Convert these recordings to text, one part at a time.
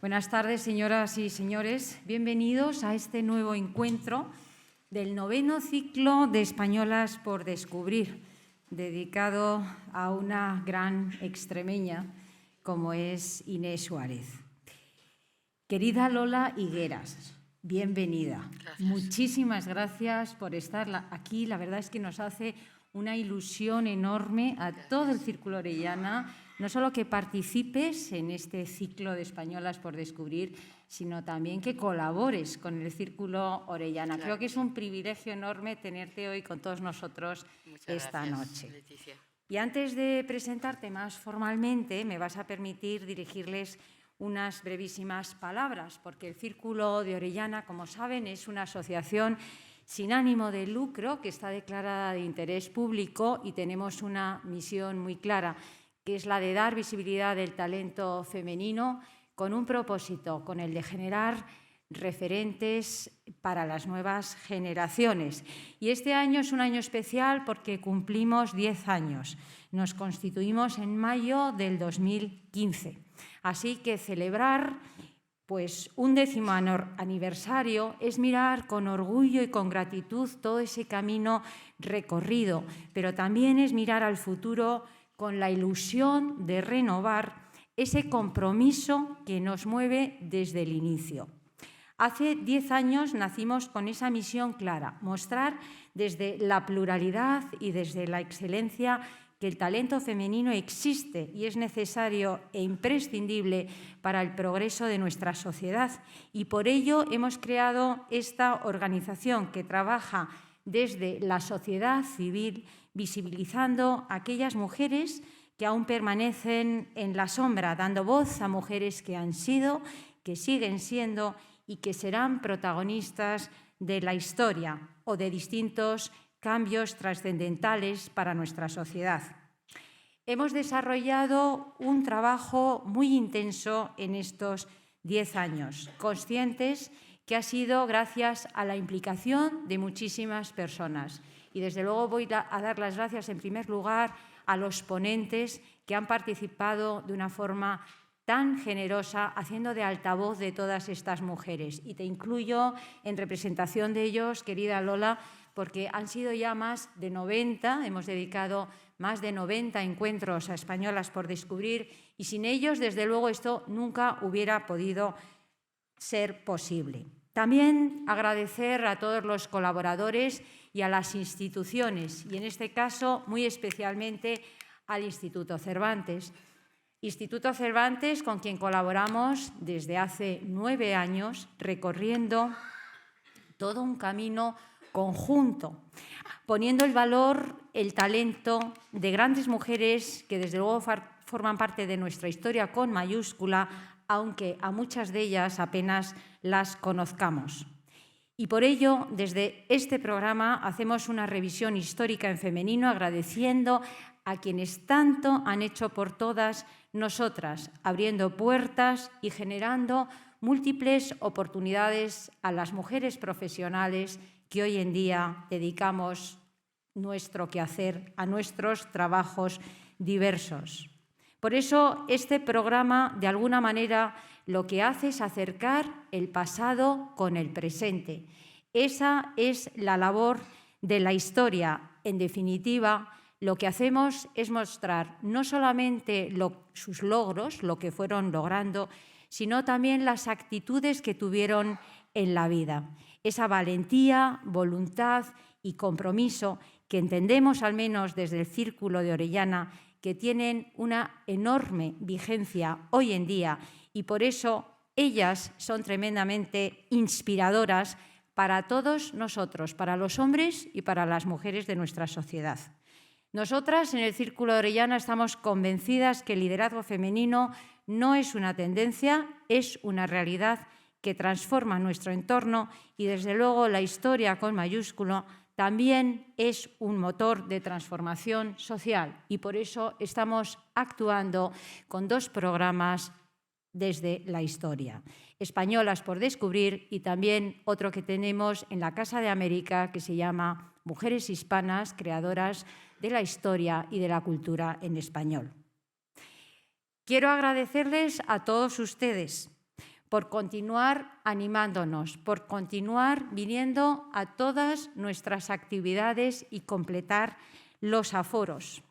Buenas tardes, señoras y señores. Bienvenidos a este nuevo encuentro del 9º ciclo de Españolas por Descubrir, dedicado a una gran extremeña como es Inés Suárez. Querida Lola Higueras, bienvenida. Gracias. Muchísimas gracias por estar aquí. La verdad es que nos hace una ilusión enorme a todo el Círculo Orellana, no solo que participes en este ciclo de Españolas por Descubrir, sino también que colabores con el Círculo Orellana. Creo que es un privilegio enorme tenerte hoy con todos nosotros esta noche. Leticia. Y antes de presentarte más formalmente, me vas a permitir dirigirles unas brevísimas palabras, porque el Círculo de Orellana, como saben, es una asociación sin ánimo de lucro que está declarada de interés público y tenemos una misión muy clara, que es la de dar visibilidad del talento femenino con un propósito, con el de generar referentes para las nuevas generaciones. Y este año es un año especial porque cumplimos 10 años. Nos constituimos en mayo del 2015. Así que celebrar un 10º aniversario es mirar con orgullo y con gratitud todo ese camino recorrido, pero también es mirar al futuro con la ilusión de renovar ese compromiso que nos mueve desde el inicio. Hace 10 años nacimos con esa misión clara, mostrar desde la pluralidad y desde la excelencia que el talento femenino existe y es necesario e imprescindible para el progreso de nuestra sociedad. Y por ello hemos creado esta organización que trabaja desde la sociedad civil, visibilizando a aquellas mujeres que aún permanecen en la sombra, dando voz a mujeres que han sido, que siguen siendo y que serán protagonistas de la historia o de distintos cambios trascendentales para nuestra sociedad. Hemos desarrollado un trabajo muy intenso en estos 10 años, conscientes que ha sido gracias a la implicación de muchísimas personas. Y desde luego voy a dar las gracias en primer lugar a los ponentes que han participado de una forma tan generosa, haciendo de altavoz de todas estas mujeres. Y te incluyo en representación de ellos, querida Lola, porque han sido ya más de 90, hemos dedicado más de 90 encuentros a Españolas por Descubrir, y sin ellos, desde luego, esto nunca hubiera podido ser posible. También agradecer a todos los colaboradores y a las instituciones, y en este caso muy especialmente al Instituto Cervantes. Instituto Cervantes, con quien colaboramos desde hace 9 años, recorriendo todo un camino conjunto, poniendo el valor, el talento de grandes mujeres que desde luego forman parte de nuestra historia con mayúscula, aunque a muchas de ellas apenas las conozcamos. Y por ello, desde este programa hacemos una revisión histórica en femenino, agradeciendo a quienes tanto han hecho por todas nosotras, abriendo puertas y generando múltiples oportunidades a las mujeres profesionales que hoy en día dedicamos nuestro quehacer a nuestros trabajos diversos. Por eso, este programa, de alguna manera, lo que hace es acercar el pasado con el presente. Esa es la labor de la historia. En definitiva, lo que hacemos es mostrar no solamente sus logros, lo que fueron logrando, sino también las actitudes que tuvieron en la vida. Esa valentía, voluntad y compromiso que entendemos, al menos desde el Círculo de Orellana, que tienen una enorme vigencia hoy en día, y por eso ellas son tremendamente inspiradoras para todos nosotros, para los hombres y para las mujeres de nuestra sociedad. Nosotras en el Círculo de Orellana estamos convencidas que el liderazgo femenino no es una tendencia, es una realidad que transforma nuestro entorno y, desde luego, la historia con mayúscula también es un motor de transformación social, y por eso estamos actuando con 2 programas desde la historia. Españolas por Descubrir y también otro que tenemos en la Casa de América que se llama Mujeres Hispanas, creadoras de la historia y de la cultura en español. Quiero agradecerles a todos ustedes por continuar animándonos, por continuar viniendo a todas nuestras actividades y completar los aforos.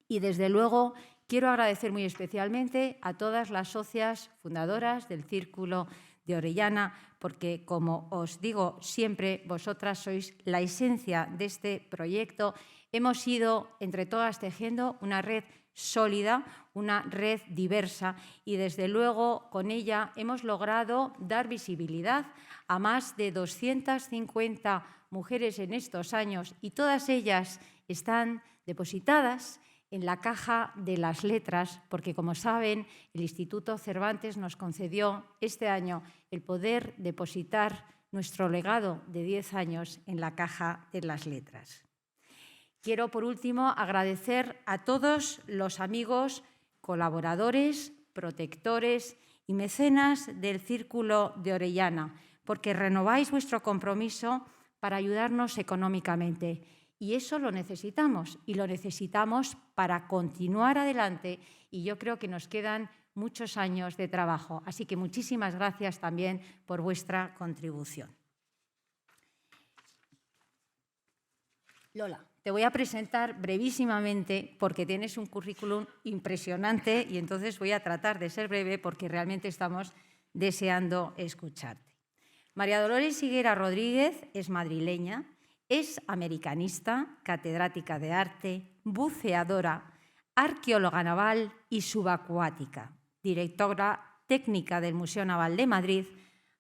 Y desde luego quiero agradecer muy especialmente a todas las socias fundadoras del Círculo de Orellana, porque, como os digo siempre, vosotras sois la esencia de este proyecto. Hemos ido entre todas tejiendo una red sólida, una red diversa y, desde luego, con ella hemos logrado dar visibilidad a más de 250 mujeres en estos años y todas ellas están depositadas en la caja de las letras, porque, como saben, el Instituto Cervantes nos concedió este año el poder depositar nuestro legado de 10 años en la caja de las letras. Quiero, por último, agradecer a todos los amigos, colaboradores, protectores y mecenas del Círculo de Orellana, porque renováis vuestro compromiso para ayudarnos económicamente. Y eso lo necesitamos, y lo necesitamos para continuar adelante, y yo creo que nos quedan muchos años de trabajo. Así que muchísimas gracias también por vuestra contribución. Lola, te voy a presentar brevísimamente porque tienes un currículum impresionante y entonces voy a tratar de ser breve porque realmente estamos deseando escucharte. María Dolores Higuera Rodríguez es madrileña, es americanista, catedrática de arte, buceadora, arqueóloga naval y subacuática, directora técnica del Museo Naval de Madrid,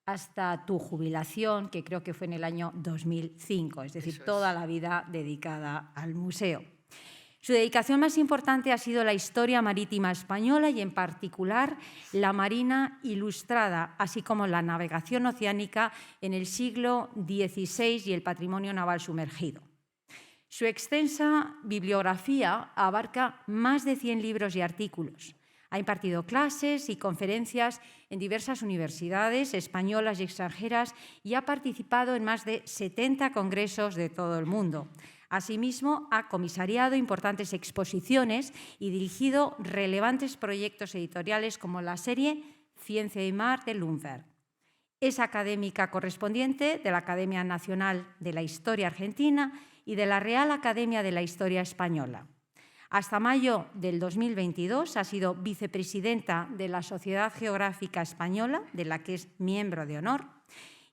hasta tu jubilación, que creo que fue en el año 2005, es decir, toda la vida dedicada al museo. Su dedicación más importante ha sido la historia marítima española y, en particular, la marina ilustrada, así como la navegación oceánica en el siglo XVI y el patrimonio naval sumergido. Su extensa bibliografía abarca más de 100 libros y artículos. Ha impartido clases y conferencias en diversas universidades españolas y extranjeras y ha participado en más de 70 congresos de todo el mundo. Asimismo, ha comisariado importantes exposiciones y dirigido relevantes proyectos editoriales como la serie Ciencia y Mar de Lundberg. Es académica correspondiente de la Academia Nacional de la Historia Argentina y de la Real Academia de la Historia Española. Hasta mayo del 2022 ha sido vicepresidenta de la Sociedad Geográfica Española, de la que es miembro de honor,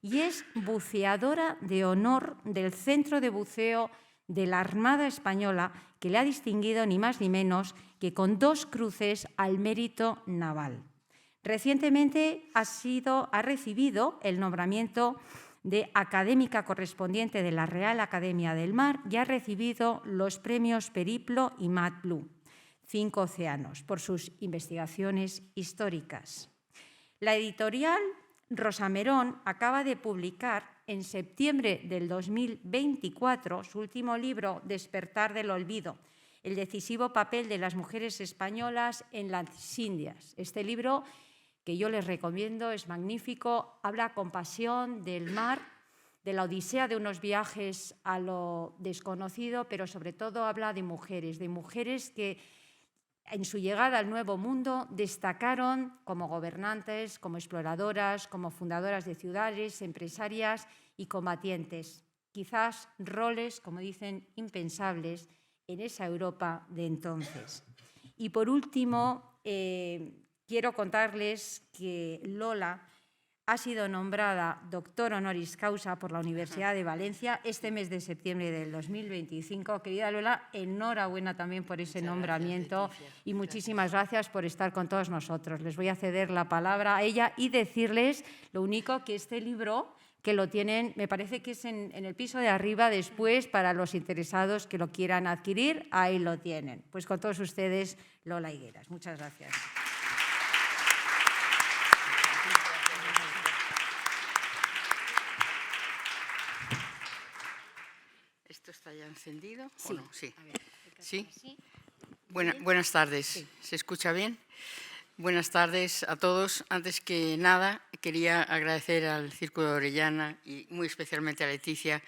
y es buceadora de honor del Centro de Buceo de la Armada Española, que le ha distinguido ni más ni menos que con 2 cruces al mérito naval. Recientemente ha recibido el nombramiento de académica correspondiente de la Real Academia del Mar y ha recibido los premios Periplo y MATBLU, 5 océanos, por sus investigaciones históricas. La editorial Rosamerón acaba de publicar en septiembre del 2024 su último libro, Despertar del olvido, el decisivo papel de las mujeres españolas en las Indias. Este libro, que yo les recomiendo, es magnífico, habla con pasión del mar, de la odisea de unos viajes a lo desconocido, pero sobre todo habla de mujeres que en su llegada al Nuevo Mundo destacaron como gobernantes, como exploradoras, como fundadoras de ciudades, empresarias y combatientes. Quizás roles, como dicen, impensables en esa Europa de entonces. Y por último, quiero contarles que Lola ha sido nombrada doctor honoris causa por la Universidad de Valencia este mes de septiembre del 2025. Querida Lola, enhorabuena también por ese nombramiento y muchísimas gracias por estar con todos nosotros. Les voy a ceder la palabra a ella y decirles lo único, que este libro, que lo tienen, me parece que es en el piso de arriba después, para los interesados que lo quieran adquirir, ahí lo tienen. Pues con todos ustedes, Lola Higueras. Muchas gracias. ¿Esto está ya encendido? Sí. ¿O no? Sí. A ver, ¿Sí? así. Buenas tardes. Sí. ¿Se escucha bien? Buenas tardes a todos. Antes que nada, quería agradecer al Círculo de Orellana y muy especialmente a Leticia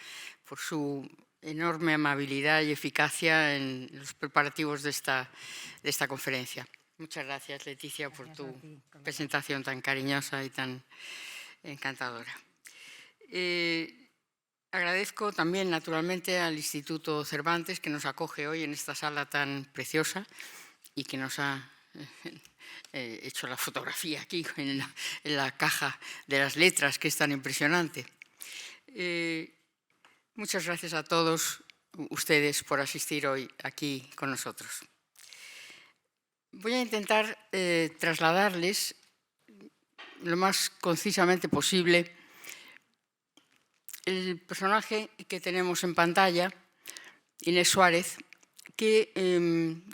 por su enorme amabilidad y eficacia en los preparativos de esta conferencia. Muchas gracias, Leticia, por tu ti, presentación tan cariñosa y tan encantadora. Agradezco también, naturalmente, al Instituto Cervantes, que nos acoge hoy en esta sala tan preciosa y que nos ha hecho la fotografía aquí en la caja de las letras, que es tan impresionante. Muchas gracias a todos ustedes por asistir hoy aquí con nosotros. Voy a intentar trasladarles lo más concisamente posible el personaje que tenemos en pantalla, Inés Suárez, que,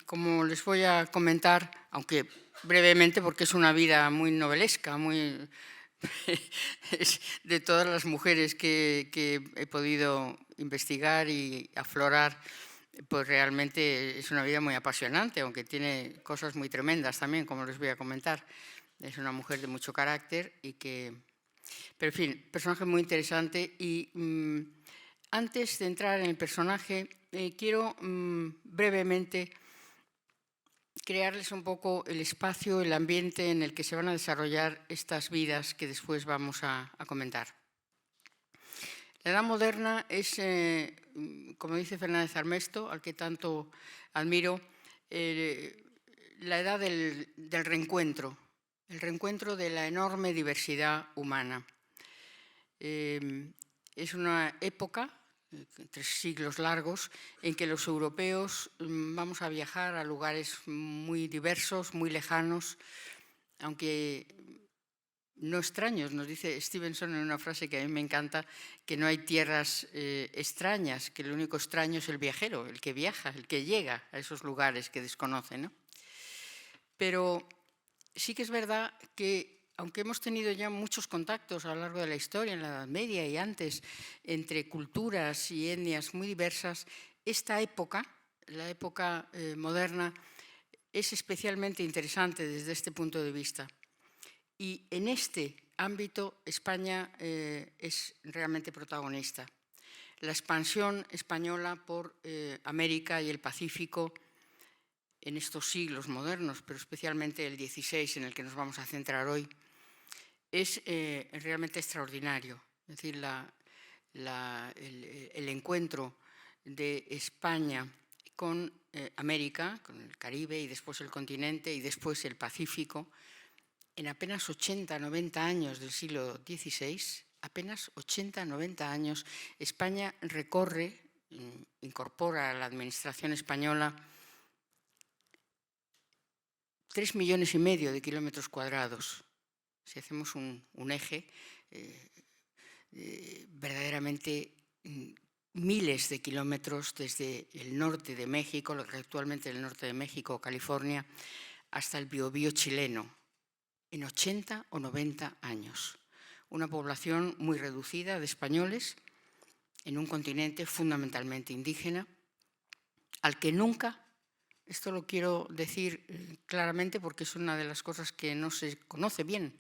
como les voy a comentar, aunque brevemente, porque es una vida muy novelesca, muy es de todas las mujeres que he podido investigar y aflorar, pues realmente es una vida muy apasionante, aunque tiene cosas muy tremendas también, como les voy a comentar. Es una mujer de mucho carácter y que... Pero, en fin, personaje muy interesante. Y antes de entrar en el personaje, quiero brevemente crearles un poco el espacio, el ambiente en el que se van a desarrollar estas vidas que después vamos a comentar. La Edad Moderna es, como dice Fernández Armesto, al que tanto admiro, la edad del reencuentro, el reencuentro de la enorme diversidad humana. Es una época, 3 siglos largos, en que los europeos vamos a viajar a lugares muy diversos, muy lejanos, aunque no extraños. Nos dice Stevenson en una frase que a mí me encanta, que no hay tierras extrañas, que lo único extraño es el viajero, el que viaja, el que llega a esos lugares que desconoce, ¿no? Pero sí que es verdad que, aunque hemos tenido ya muchos contactos a lo largo de la historia, en la Edad Media y antes, entre culturas y etnias muy diversas, esta época, la época moderna, es especialmente interesante desde este punto de vista. Y en este ámbito España es realmente protagonista. La expansión española por América y el Pacífico en estos siglos modernos, pero especialmente el XVI, en el que nos vamos a centrar hoy, es realmente extraordinario. Es decir, el encuentro de España con América, con el Caribe y después el continente y después el Pacífico, en apenas 80-90 años del siglo XVI, apenas 80-90 años, España recorre, incorpora a la administración española 3,5 millones de kilómetros cuadrados. Si hacemos un eje, verdaderamente miles de kilómetros desde el norte de México, lo que actualmente es el norte de México, California, hasta el Biobío chileno, en 80 o 90 años. Una población muy reducida de españoles en un continente fundamentalmente indígena, al que nunca, esto lo quiero decir claramente porque es una de las cosas que no se conoce bien,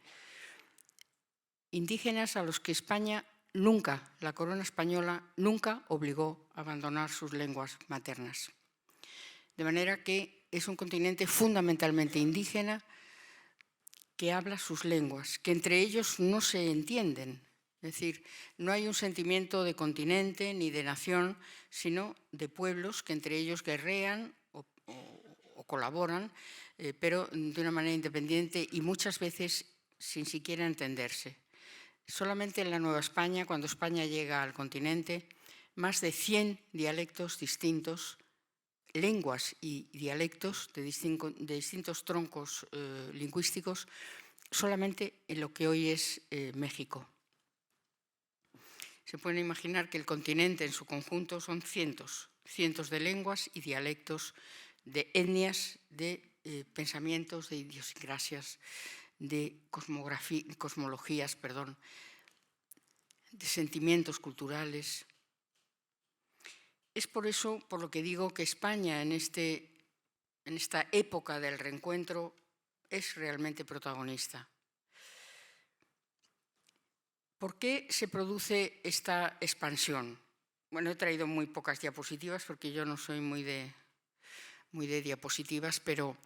indígenas a los que España nunca, la corona española, nunca obligó a abandonar sus lenguas maternas. De manera que es un continente fundamentalmente indígena que habla sus lenguas, que entre ellos no se entienden. Es decir, no hay un sentimiento de continente ni de nación, sino de pueblos que entre ellos guerrean o colaboran, pero de una manera independiente y muchas veces sin siquiera entenderse. Solamente en la Nueva España, cuando España llega al continente, más de 100 dialectos distintos, lenguas y dialectos de distintos troncos lingüísticos, solamente en lo que hoy es México. Se pueden imaginar que el continente en su conjunto son cientos de lenguas y dialectos, de etnias, de pensamientos, de idiosincrasias, de cosmologías, de sentimientos culturales. Es por eso por lo que digo que España en esta época del reencuentro es realmente protagonista. ¿Por qué se produce esta expansión? Bueno, he traído muy pocas diapositivas porque yo no soy muy de diapositivas, pero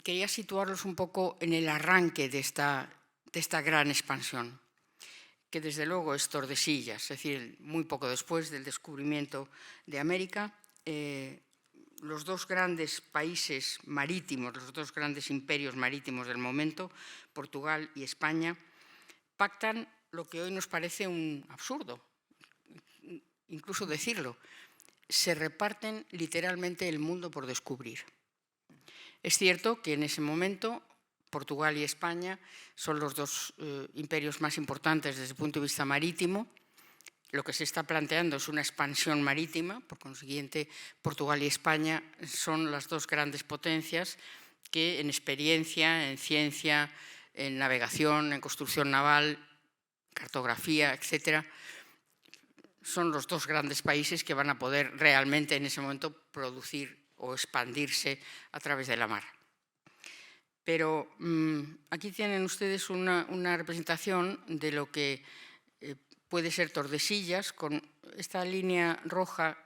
quería situarlos un poco en el arranque de esta gran expansión, que desde luego es Tordesillas, es decir, muy poco después del descubrimiento de América. Los dos grandes países marítimos, los dos grandes imperios marítimos del momento, Portugal y España, pactan lo que hoy nos parece un absurdo, incluso decirlo. Se reparten literalmente el mundo por descubrir. Es cierto que en ese momento Portugal y España son los dos imperios más importantes desde el punto de vista marítimo. Lo que se está planteando es una expansión marítima, por consiguiente, Portugal y España son las dos grandes potencias que en experiencia, en ciencia, en navegación, en construcción naval, cartografía, etcétera, son los dos grandes países que van a poder realmente en ese momento producir o expandirse a través de la mar. Pero aquí tienen ustedes una representación de lo que puede ser Tordesillas. Con esta línea roja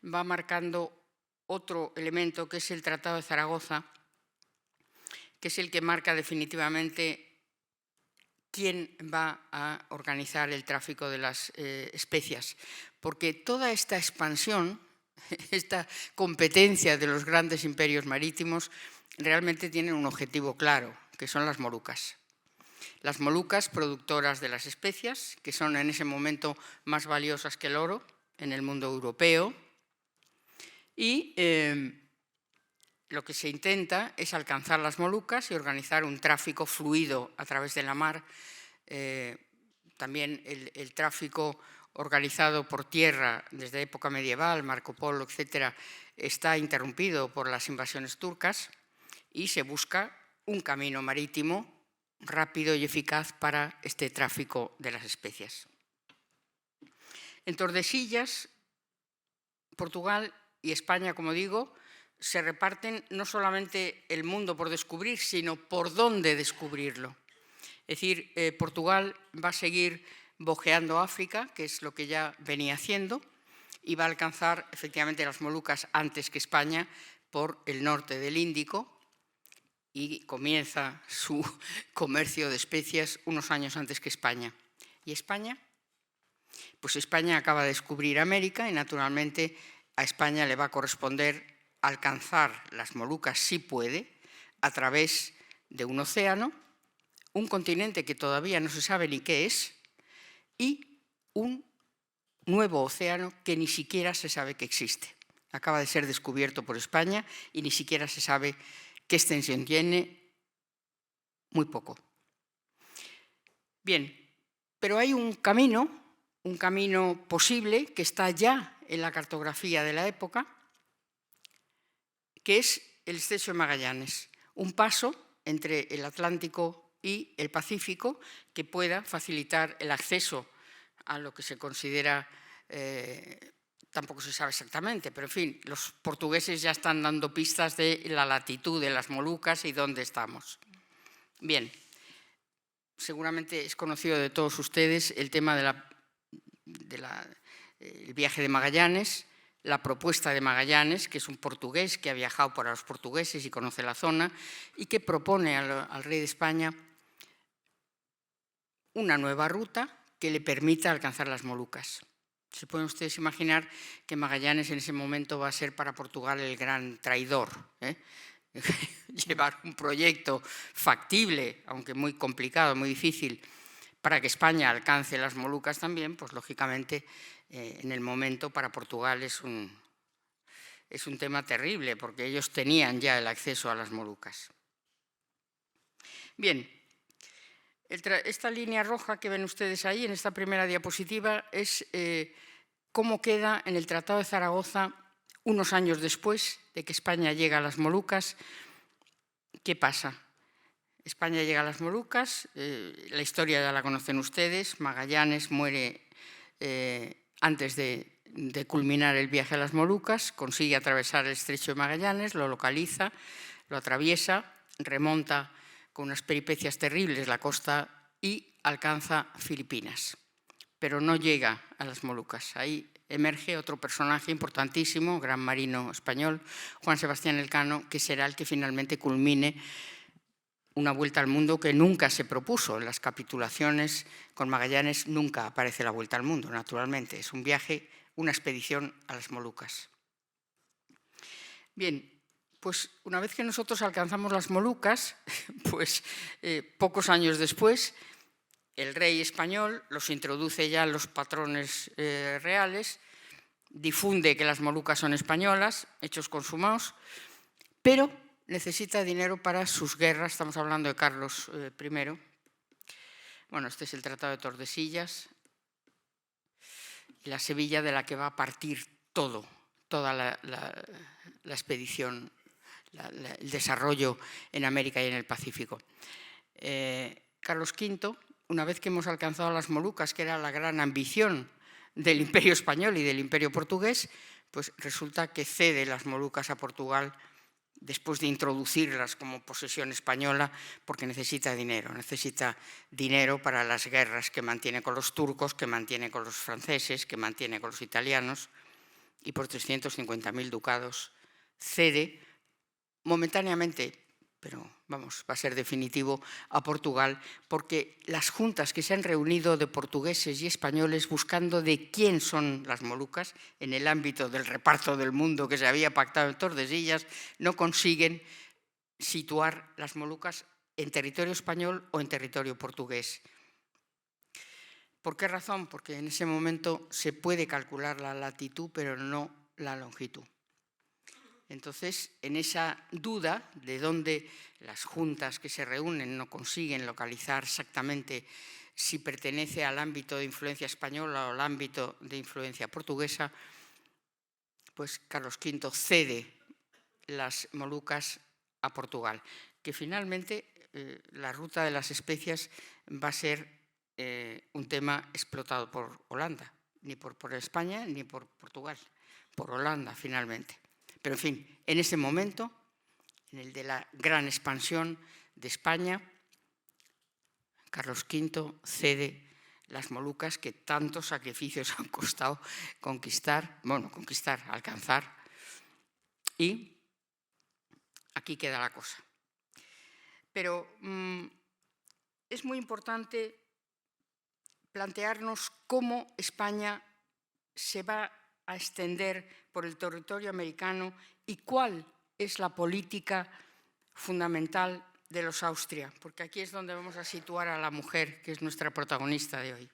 va marcando otro elemento que es el Tratado de Zaragoza, que es el que marca definitivamente quién va a organizar el tráfico de las especias. Porque toda esta expansión, esta competencia de los grandes imperios marítimos, realmente tienen un objetivo claro, que son las Molucas. Las Molucas, productoras de las especias, que son en ese momento más valiosas que el oro en el mundo europeo. Y lo que se intenta es alcanzar las Molucas y organizar un tráfico fluido a través de la mar. También el tráfico organizado por tierra desde época medieval, Marco Polo, etcétera, está interrumpido por las invasiones turcas y se busca un camino marítimo rápido y eficaz para este tráfico de las especias. En Tordesillas, Portugal y España, como digo, se reparten no solamente el mundo por descubrir, sino por dónde descubrirlo. Es decir, Portugal va a seguir bojeando África, que es lo que ya venía haciendo, y va a alcanzar efectivamente las Molucas antes que España por el norte del Índico, y comienza su comercio de especias unos años antes que España. ¿Y España? Pues España acaba de descubrir América y naturalmente a España le va a corresponder alcanzar las Molucas, si puede, a través de un océano, un continente que todavía no se sabe ni qué es, y un nuevo océano que ni siquiera se sabe que existe. Acaba de ser descubierto por España y ni siquiera se sabe qué extensión tiene, muy poco. Bien, pero hay un camino posible que está ya en la cartografía de la época, que es el Estrecho de Magallanes, un paso entre el Atlántico y el Pacífico que pueda facilitar el acceso a lo que se considera, tampoco se sabe exactamente, pero en fin, los portugueses ya están dando pistas de la latitud de las Molucas y dónde estamos. Bien, seguramente es conocido de todos ustedes el tema del viaje de Magallanes, la propuesta de Magallanes, que es un portugués que ha viajado para los portugueses y conoce la zona, y que propone al rey de España una nueva ruta que le permita alcanzar las Molucas. Se pueden ustedes imaginar que Magallanes en ese momento va a ser para Portugal el gran traidor. Llevar un proyecto factible, aunque muy complicado, muy difícil, para que España alcance las Molucas también, pues lógicamente en el momento para Portugal es un tema terrible, porque ellos tenían ya el acceso a las Molucas. Bien, esta línea roja que ven ustedes ahí en esta primera diapositiva es cómo queda en el Tratado de Zaragoza unos años después de que España llega a las Molucas. ¿Qué pasa? España llega a las Molucas, la historia ya la conocen ustedes, Magallanes muere antes de culminar el viaje a las Molucas, consigue atravesar el Estrecho de Magallanes, lo localiza, lo atraviesa, remonta con unas peripecias terribles la costa y alcanza Filipinas, pero no llega a las Molucas. Ahí emerge otro personaje importantísimo, gran marino español, Juan Sebastián Elcano, que será el que finalmente culmine una vuelta al mundo que nunca se propuso. En las capitulaciones con Magallanes nunca aparece la vuelta al mundo, naturalmente. Es un viaje, una expedición a las Molucas. Bien, pues una vez que nosotros alcanzamos las Molucas, pues pocos años después, el rey español los introduce ya en los patrones reales, difunde que las Molucas son españolas, hechos consumados, pero necesita dinero para sus guerras. Estamos hablando de Carlos I. Bueno, este es el Tratado de Tordesillas, la Sevilla de la que va a partir toda la expedición, el desarrollo en América y en el Pacífico. Carlos V, una vez que hemos alcanzado las Molucas, que era la gran ambición del Imperio Español y del Imperio Portugués, pues resulta que cede las Molucas a Portugal después de introducirlas como posesión española, porque necesita dinero para las guerras que mantiene con los turcos, que mantiene con los franceses, que mantiene con los italianos, y por 350.000 ducados cede momentáneamente, pero vamos, va a ser definitivo, a Portugal, porque las juntas que se han reunido de portugueses y españoles buscando de quién son las Molucas en el ámbito del reparto del mundo que se había pactado en Tordesillas, no consiguen situar las Molucas en territorio español o en territorio portugués. ¿Por qué razón? Porque en ese momento se puede calcular la latitud, pero no la longitud. Entonces, en esa duda de dónde las juntas que se reúnen no consiguen localizar exactamente si pertenece al ámbito de influencia española o al ámbito de influencia portuguesa, pues Carlos V cede las Molucas a Portugal, que finalmente la ruta de las especias va a ser un tema explotado por Holanda, ni por España ni por Portugal, por Holanda finalmente. Pero, en fin, en ese momento, en el de la gran expansión de España, Carlos V cede las Molucas que tantos sacrificios han costado alcanzar, y aquí queda la cosa. Pero es muy importante plantearnos cómo España se va a extender por el territorio americano y cuál es la política fundamental de los Austria, porque aquí es donde vamos a situar a la mujer, que es nuestra protagonista de hoy.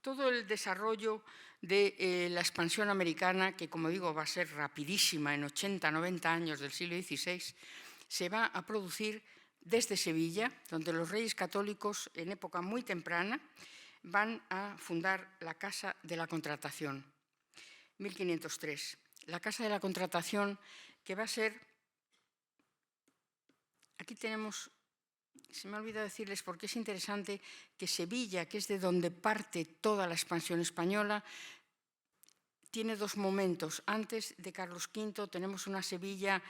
Todo el desarrollo de la expansión americana, que como digo va a ser rapidísima en 80-90 años del siglo XVI, se va a producir desde Sevilla, donde los reyes católicos en época muy temprana van a fundar la Casa de la Contratación, 1503. La Casa de la Contratación, que va a ser... Aquí tenemos... Se me ha olvidado decirles porque es interesante que Sevilla, que es de donde parte toda la expansión española, tiene dos momentos. Antes de Carlos V tenemos una Sevilla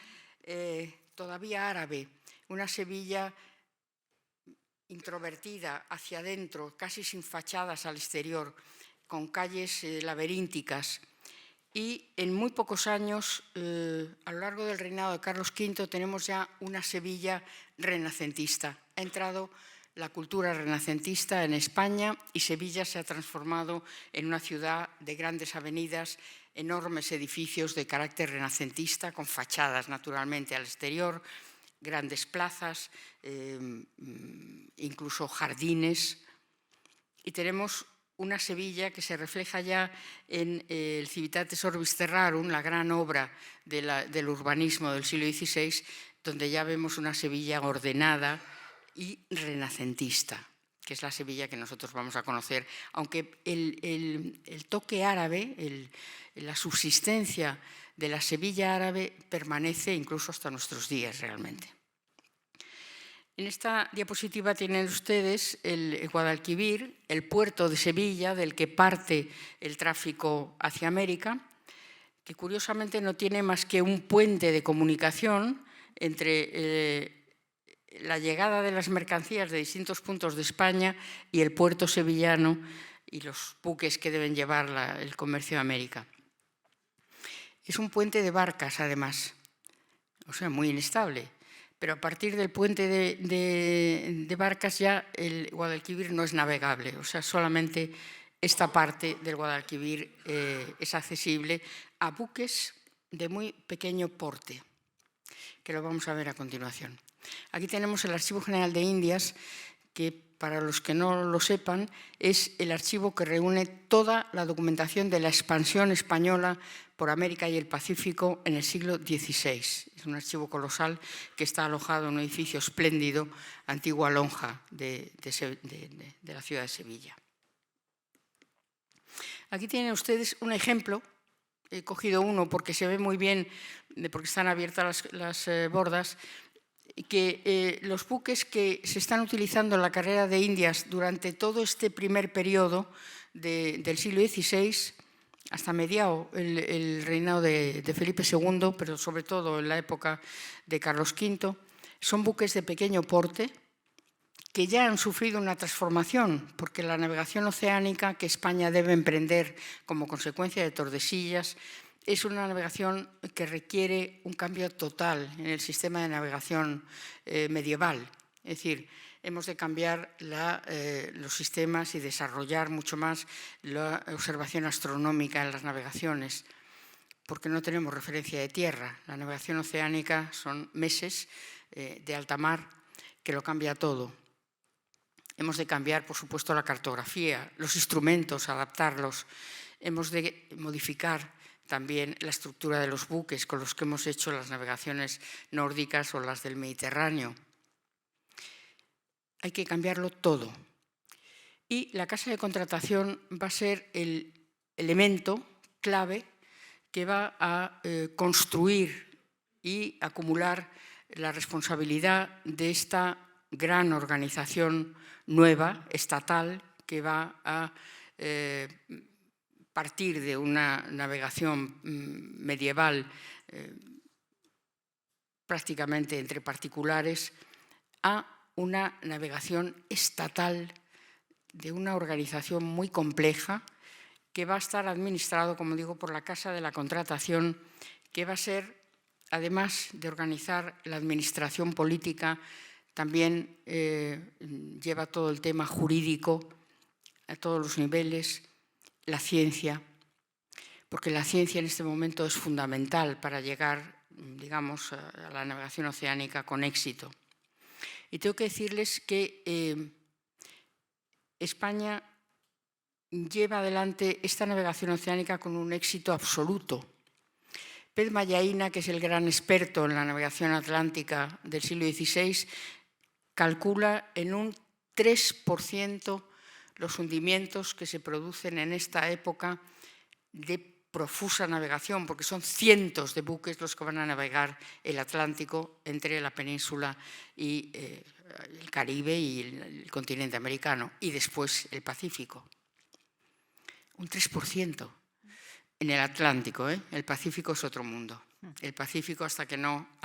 todavía árabe, una Sevilla introvertida hacia adentro, casi sin fachadas al exterior, con calles laberínticas. Y en muy pocos años, a lo largo del reinado de Carlos V, tenemos ya una Sevilla renacentista. Ha entrado la cultura renacentista en España y Sevilla se ha transformado en una ciudad de grandes avenidas, enormes edificios de carácter renacentista, con fachadas naturalmente al exterior, grandes plazas, incluso jardines. Y tenemos una Sevilla que se refleja ya en el Civitates Orbis Terrarum, la gran obra del urbanismo del siglo XVI, donde ya vemos una Sevilla ordenada y renacentista, que es la Sevilla que nosotros vamos a conocer, aunque el toque árabe, la subsistencia de la Sevilla árabe permanece incluso hasta nuestros días realmente. En esta diapositiva tienen ustedes el Guadalquivir, el puerto de Sevilla, del que parte el tráfico hacia América, que curiosamente no tiene más que un puente de comunicación entre la llegada de las mercancías de distintos puntos de España y el puerto sevillano y los buques que deben llevar el comercio de América. Es un puente de barcas, además, o sea, muy inestable. Pero a partir del puente de barcas ya el Guadalquivir no es navegable, o sea, solamente esta parte del Guadalquivir es accesible a buques de muy pequeño porte, que lo vamos a ver a continuación. Aquí tenemos el Archivo General de Indias, que para los que no lo sepan, es el archivo que reúne toda la documentación de la expansión española por América y el Pacífico en el siglo XVI. Es un archivo colosal que está alojado en un edificio espléndido, antigua lonja de la ciudad de Sevilla. Aquí tienen ustedes un ejemplo. He cogido uno porque se ve muy bien, porque están abiertas las bordas, que los buques que se están utilizando en la carrera de Indias durante todo este primer periodo del siglo XVI, hasta mediado el reinado de Felipe II, pero sobre todo en la época de Carlos V, son buques de pequeño porte que ya han sufrido una transformación, porque la navegación oceánica que España debe emprender como consecuencia de Tordesillas es una navegación que requiere un cambio total en el sistema de navegación medieval. Es decir, hemos de cambiar los sistemas y desarrollar mucho más la observación astronómica en las navegaciones, porque no tenemos referencia de tierra. La navegación oceánica son meses de alta mar que lo cambia todo. Hemos de cambiar, por supuesto, la cartografía, los instrumentos, adaptarlos. Hemos de modificar también la estructura de los buques con los que hemos hecho las navegaciones nórdicas o las del Mediterráneo. Hay que cambiarlo todo. Y la casa de contratación va a ser el elemento clave que va a construir y acumular la responsabilidad de esta gran organización nueva, estatal, que va a partir de una navegación medieval prácticamente entre particulares a una navegación estatal de una organización muy compleja que va a estar administrado, como digo, por la Casa de la Contratación, que va a ser, además de organizar la administración política, también lleva todo el tema jurídico a todos los niveles, la ciencia, porque la ciencia en este momento es fundamental para llegar, digamos, a la navegación oceánica con éxito. Y tengo que decirles que España lleva adelante esta navegación oceánica con un éxito absoluto. Pez Mallaína, que es el gran experto en la navegación atlántica del siglo XVI, calcula en un 3% los hundimientos que se producen en esta época de profusa navegación, porque son cientos de buques los que van a navegar el Atlántico entre la península y el Caribe y el continente americano, y después el Pacífico. Un 3% en el Atlántico, ¿eh? El Pacífico es otro mundo. El Pacífico, hasta que no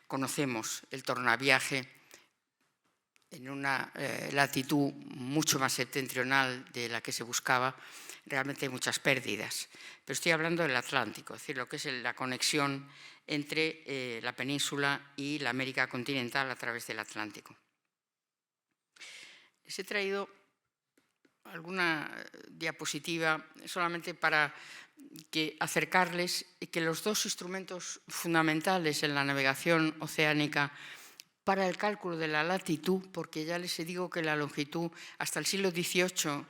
conocemos el tornaviaje en una latitud mucho más septentrional de la que se buscaba, realmente hay muchas pérdidas. Pero estoy hablando del Atlántico, es decir, lo que es la conexión entre la península y la América continental a través del Atlántico. Les he traído alguna diapositiva solamente para acercarles que los dos instrumentos fundamentales en la navegación oceánica para el cálculo de la latitud, porque ya les digo que la longitud, hasta el siglo XVIII,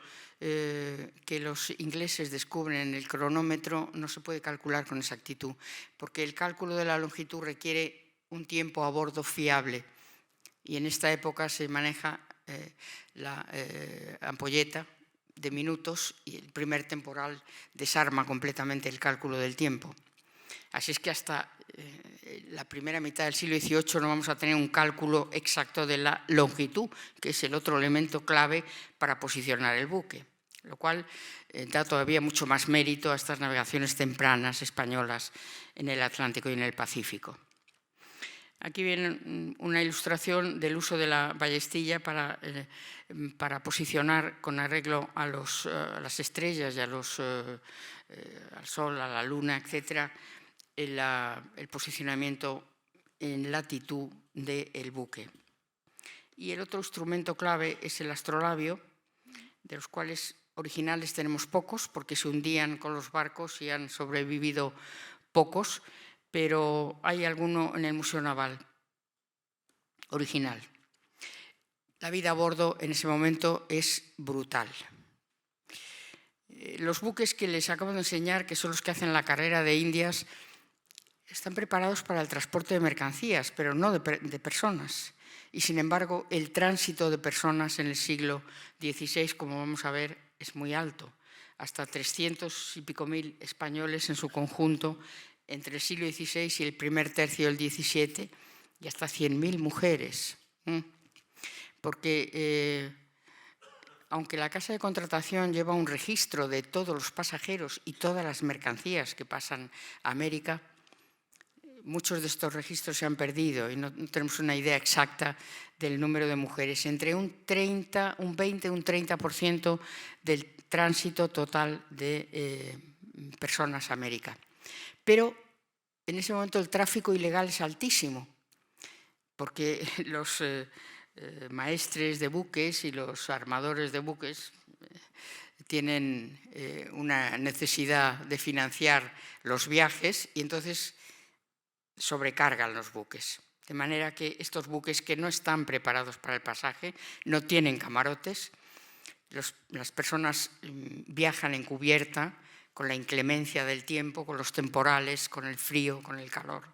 que los ingleses descubren el cronómetro, no se puede calcular con exactitud, porque el cálculo de la longitud requiere un tiempo a bordo fiable, y en esta época se maneja la ampolleta de minutos, y el primer temporal desarma completamente el cálculo del tiempo. Así es que hasta la primera mitad del siglo XVIII no vamos a tener un cálculo exacto de la longitud, que es el otro elemento clave para posicionar el buque, lo cual da todavía mucho más mérito a estas navegaciones tempranas españolas en el Atlántico y en el Pacífico. Aquí viene una ilustración del uso de la ballestilla para posicionar con arreglo a las estrellas y al Sol, a la Luna, etc., el posicionamiento en latitud del buque. Y el otro instrumento clave es el astrolabio, de los cuales originales tenemos pocos, porque se hundían con los barcos y han sobrevivido pocos, pero hay alguno en el Museo Naval original. La vida a bordo en ese momento es brutal. Los buques que les acabo de enseñar, que son los que hacen la carrera de Indias, están preparados para el transporte de mercancías, pero no de personas. Y sin embargo, el tránsito de personas en el siglo XVI, como vamos a ver, es muy alto. Hasta 300 y pico mil españoles en su conjunto entre el siglo XVI y el primer tercio del XVII, y hasta 100.000 mujeres. Porque aunque la casa de contratación lleva un registro de todos los pasajeros y todas las mercancías que pasan a América, muchos de estos registros se han perdido y no tenemos una idea exacta del número de mujeres. Entre un 20, un 30% del tránsito total de personas a América. Pero en ese momento el tráfico ilegal es altísimo, porque los maestres de buques y los armadores de buques tienen una necesidad de financiar los viajes y entonces sobrecargan los buques. De manera que estos buques que no están preparados para el pasaje, no tienen camarotes, las personas viajan en cubierta con la inclemencia del tiempo, con los temporales, con el frío, con el calor.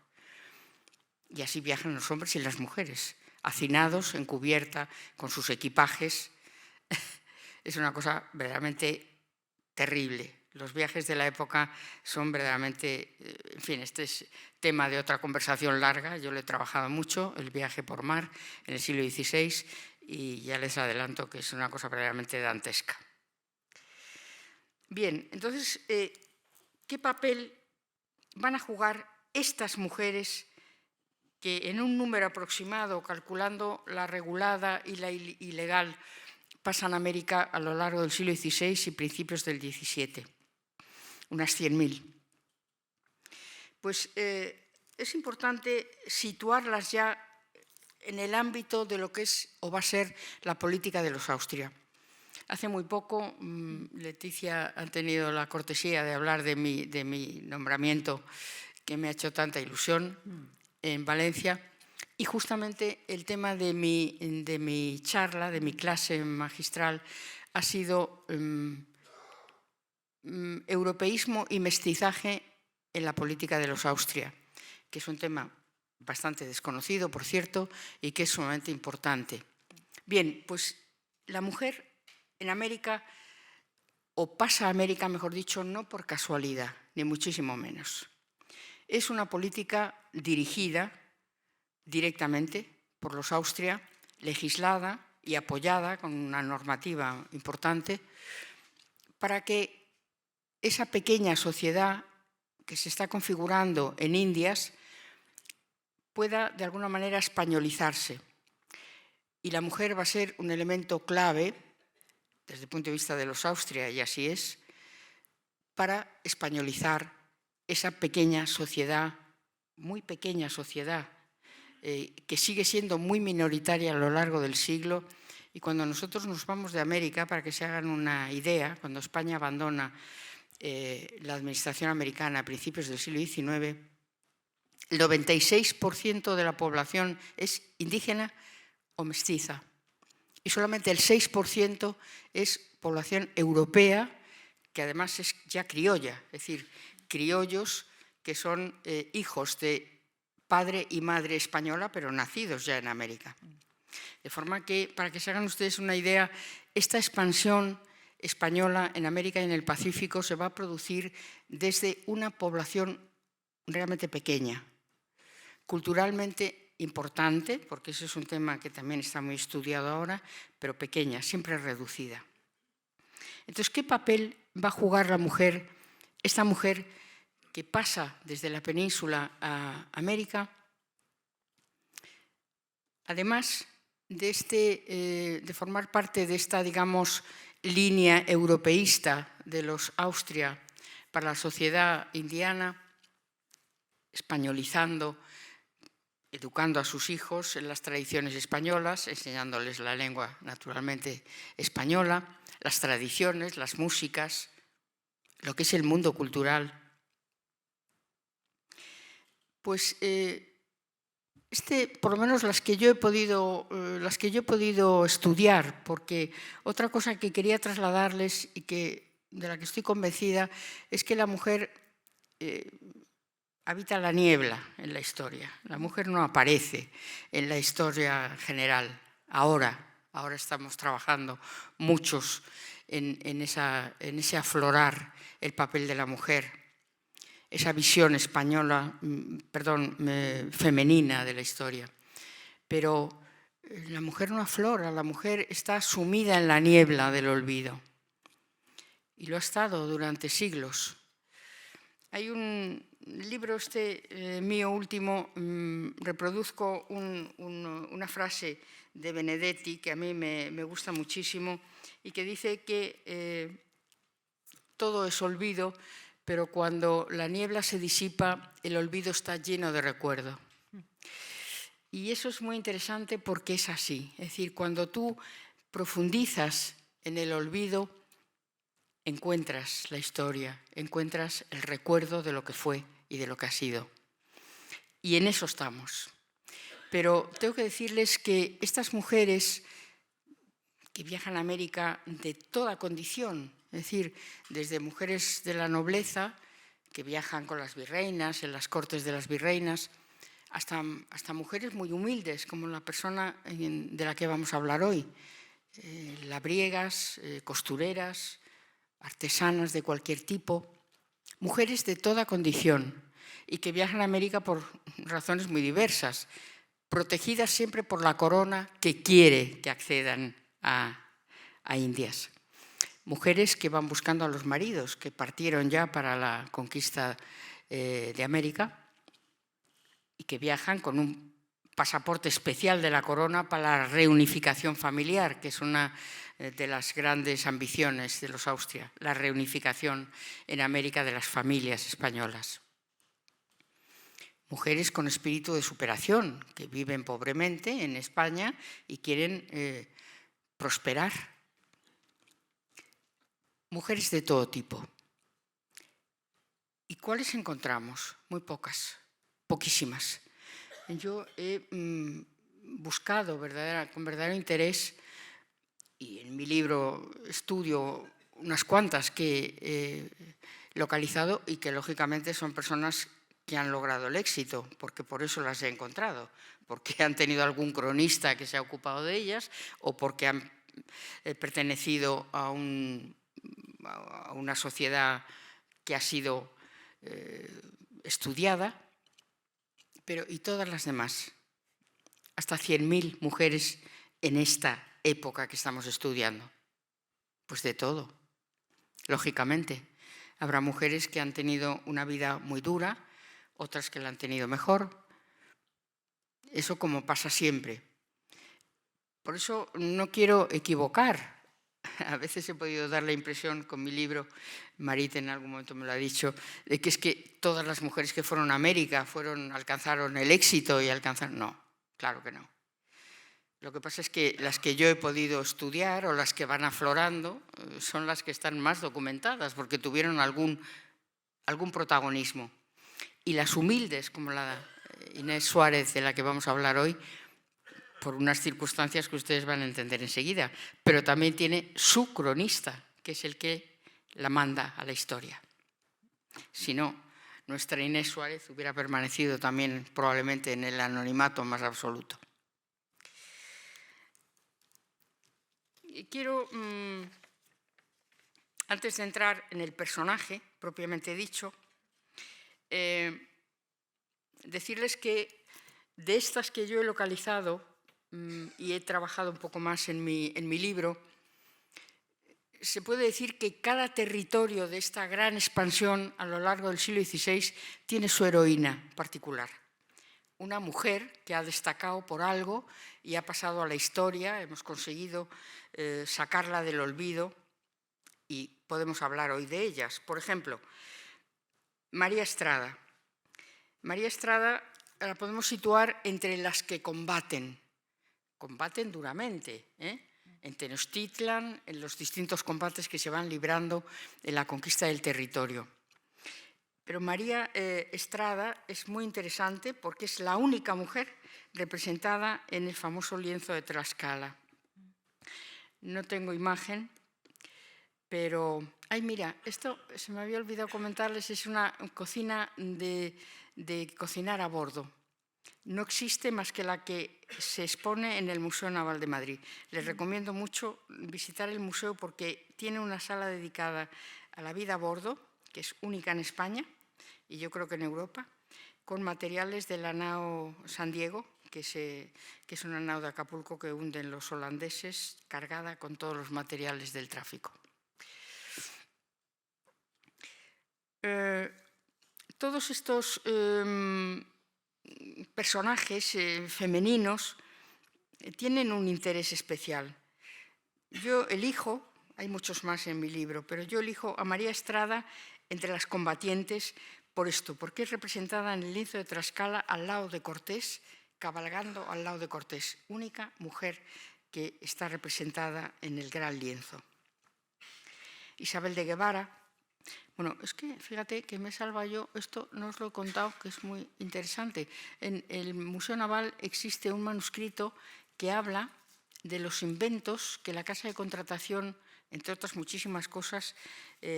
Y así viajan los hombres y las mujeres, hacinados en cubierta con sus equipajes. Es una cosa verdaderamente terrible. Los viajes de la época son verdaderamente, en fin, este es tema de otra conversación larga. Yo lo he trabajado mucho, el viaje por mar en el siglo XVI, y ya les adelanto que es una cosa verdaderamente dantesca. Bien, entonces, ¿qué papel van a jugar estas mujeres que en un número aproximado, calculando la regulada y la ilegal, pasan a América a lo largo del siglo XVI y principios del XVII? Unas 100.000. Pues es importante situarlas ya en el ámbito de lo que es o va a ser la política de los Austria. Hace muy poco, Leticia ha tenido la cortesía de hablar de mi nombramiento, que me ha hecho tanta ilusión, en Valencia, y justamente el tema de mi charla, de mi clase magistral, ha sido europeísmo y mestizaje en la política de los Austria, que es un tema bastante desconocido, por cierto, y que es sumamente importante. Bien, pues la mujer en América, o pasa a América, mejor dicho, no por casualidad, ni muchísimo menos. Es una política dirigida directamente por los Austria, legislada y apoyada con una normativa importante, para que esa pequeña sociedad que se está configurando en Indias pueda de alguna manera españolizarse. Y la mujer va a ser un elemento clave, desde el punto de vista de los Austria, y así es, para españolizar esa pequeña sociedad, muy pequeña sociedad, que sigue siendo muy minoritaria a lo largo del siglo. Y cuando nosotros nos vamos de América, para que se hagan una idea, cuando España abandona la administración americana a principios del siglo XIX, el 96% de la población es indígena o mestiza y solamente el 6% es población europea, que además es ya criolla, es decir, criollos que son hijos de padre y madre española, pero nacidos ya en América. De forma que, para que se hagan ustedes una idea, esta expansión española en América y en el Pacífico se va a producir desde una población realmente pequeña, culturalmente importante, porque ese es un tema que también está muy estudiado ahora, pero pequeña, siempre reducida. Entonces, ¿qué papel va a jugar la mujer, esta mujer que pasa desde la península a América? además de formar parte de esta, digamos, línea europeísta de los Austria para la sociedad indiana, españolizando, educando a sus hijos en las tradiciones españolas, enseñándoles la lengua naturalmente española, las tradiciones, las músicas, lo que es el mundo cultural. Pues por lo menos las que yo he podido estudiar, porque otra cosa que quería trasladarles y de la que estoy convencida es que la mujer habita la niebla en la historia. La mujer no aparece en la historia general. Ahora estamos trabajando muchos en ese aflorar el papel de la mujer, esa visión española, femenina de la historia. Pero la mujer no aflora, la mujer está sumida en la niebla del olvido. Y lo ha estado durante siglos. Hay un libro mío último, reproduzco una frase de Benedetti que a mí me gusta muchísimo y que dice que todo es olvido, pero cuando la niebla se disipa, el olvido está lleno de recuerdo. Y eso es muy interesante porque es así. Es decir, cuando tú profundizas en el olvido, encuentras la historia, encuentras el recuerdo de lo que fue y de lo que ha sido. Y en eso estamos. Pero tengo que decirles que estas mujeres que viajan a América de toda condición, es decir, desde mujeres de la nobleza que viajan con las virreinas, en las cortes de las virreinas, hasta mujeres muy humildes, como la persona de la que vamos a hablar hoy, labriegas, costureras, artesanas de cualquier tipo, mujeres de toda condición y que viajan a América por razones muy diversas, protegidas siempre por la corona que quiere que accedan a Indias. Mujeres que van buscando a los maridos, que partieron ya para la conquista de América y que viajan con un pasaporte especial de la corona para la reunificación familiar, que es una de las grandes ambiciones de los Austria, la reunificación en América de las familias españolas. Mujeres con espíritu de superación, que viven pobremente en España y quieren prosperar. Mujeres de todo tipo. ¿Y cuáles encontramos? Muy pocas, poquísimas. Yo he buscado con verdadero interés, y en mi libro estudio unas cuantas que he localizado y que lógicamente son personas que han logrado el éxito, porque por eso las he encontrado, porque han tenido algún cronista que se ha ocupado de ellas o porque han pertenecido a una sociedad que ha sido estudiada, y todas las demás, hasta 100.000 mujeres en esta época que estamos estudiando. Pues de todo, lógicamente. Habrá mujeres que han tenido una vida muy dura, otras que la han tenido mejor. Eso como pasa siempre. Por eso no quiero equivocar. A veces he podido dar la impresión con mi libro, Marita en algún momento me lo ha dicho, de que es que todas las mujeres que fueron a América alcanzaron el éxito y alcanzaron... No, claro que no. Lo que pasa es que las que yo he podido estudiar o las que van aflorando son las que están más documentadas porque tuvieron algún protagonismo. Y las humildes, como la Inés Suárez de la que vamos a hablar hoy, por unas circunstancias que ustedes van a entender enseguida, pero también tiene su cronista, que es el que la manda a la historia. Si no, nuestra Inés Suárez hubiera permanecido también probablemente en el anonimato más absoluto. Y quiero, antes de entrar en el personaje propiamente dicho, decirles que de estas que yo he localizado y he trabajado un poco más en mi libro, se puede decir que cada territorio de esta gran expansión a lo largo del siglo XVI tiene su heroína particular. una mujer que ha destacado por algo y ha pasado a la historia. Hemos conseguido sacarla del olvido y podemos hablar hoy de ellas. Por ejemplo, María Estrada. María Estrada la podemos situar entre las que combaten duramente, en Tenochtitlan, en los distintos combates que se van librando en la conquista del territorio. Pero María Estrada es muy interesante porque es la única mujer representada en el famoso lienzo de Tlaxcala. No tengo imagen, pero... Ay, mira, esto se me había olvidado comentarles, es una cocina de cocinar a bordo. No existe más que la que se expone en el Museo Naval de Madrid. Les recomiendo mucho visitar el museo porque tiene una sala dedicada a la vida a bordo, que es única en España y yo creo que en Europa, con materiales de la nao San Diego, que es una nao de Acapulco que hunden los holandeses, cargada con todos los materiales del tráfico. Todos estos personajes femeninos tienen un interés especial. Yo elijo, hay muchos más en mi libro, pero yo elijo a María Estrada entre las combatientes por esto, porque es representada en el lienzo de Tlaxcala al lado de Cortés, cabalgando al lado de Cortés, única mujer que está representada en el gran lienzo. Isabel de Guevara. Bueno, es que fíjate que me salva yo, esto no os lo he contado, que es muy interesante. En el Museo Naval existe un manuscrito que habla de los inventos que la Casa de Contratación, entre otras muchísimas cosas,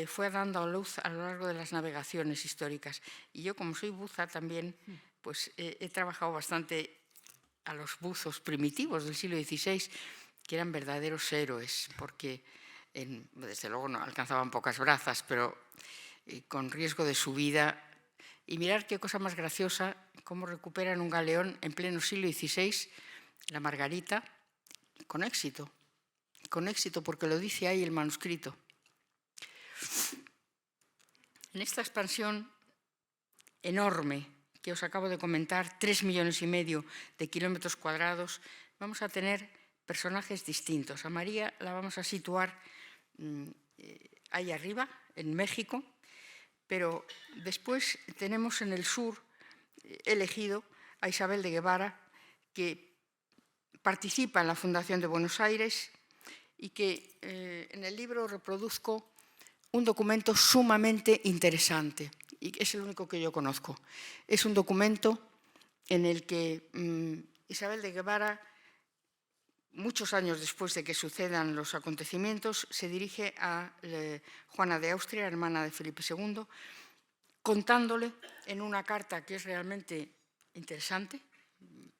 fue dando a luz a lo largo de las navegaciones históricas. Y yo, como soy buza también, pues he trabajado bastante a los buzos primitivos del siglo XVI, que eran verdaderos héroes, porque desde luego no alcanzaban pocas brazas, pero con riesgo de su vida. Y mirar qué cosa más graciosa, cómo recuperan un galeón en pleno siglo XVI, la Margarita, con éxito porque lo dice ahí el manuscrito. En esta expansión enorme que os acabo de comentar, 3,5 millones de kilómetros cuadrados, vamos a tener personajes distintos. A María la vamos a situar ahí arriba, en México, pero después tenemos en el sur elegido a Isabel de Guevara, que participa en la Fundación de Buenos Aires y que en el libro reproduzco un documento sumamente interesante, y es el único que yo conozco. Es un documento en el que Isabel de Guevara, muchos años después de que sucedan los acontecimientos, se dirige a Juana de Austria, hermana de Felipe II, contándole en una carta que es realmente interesante,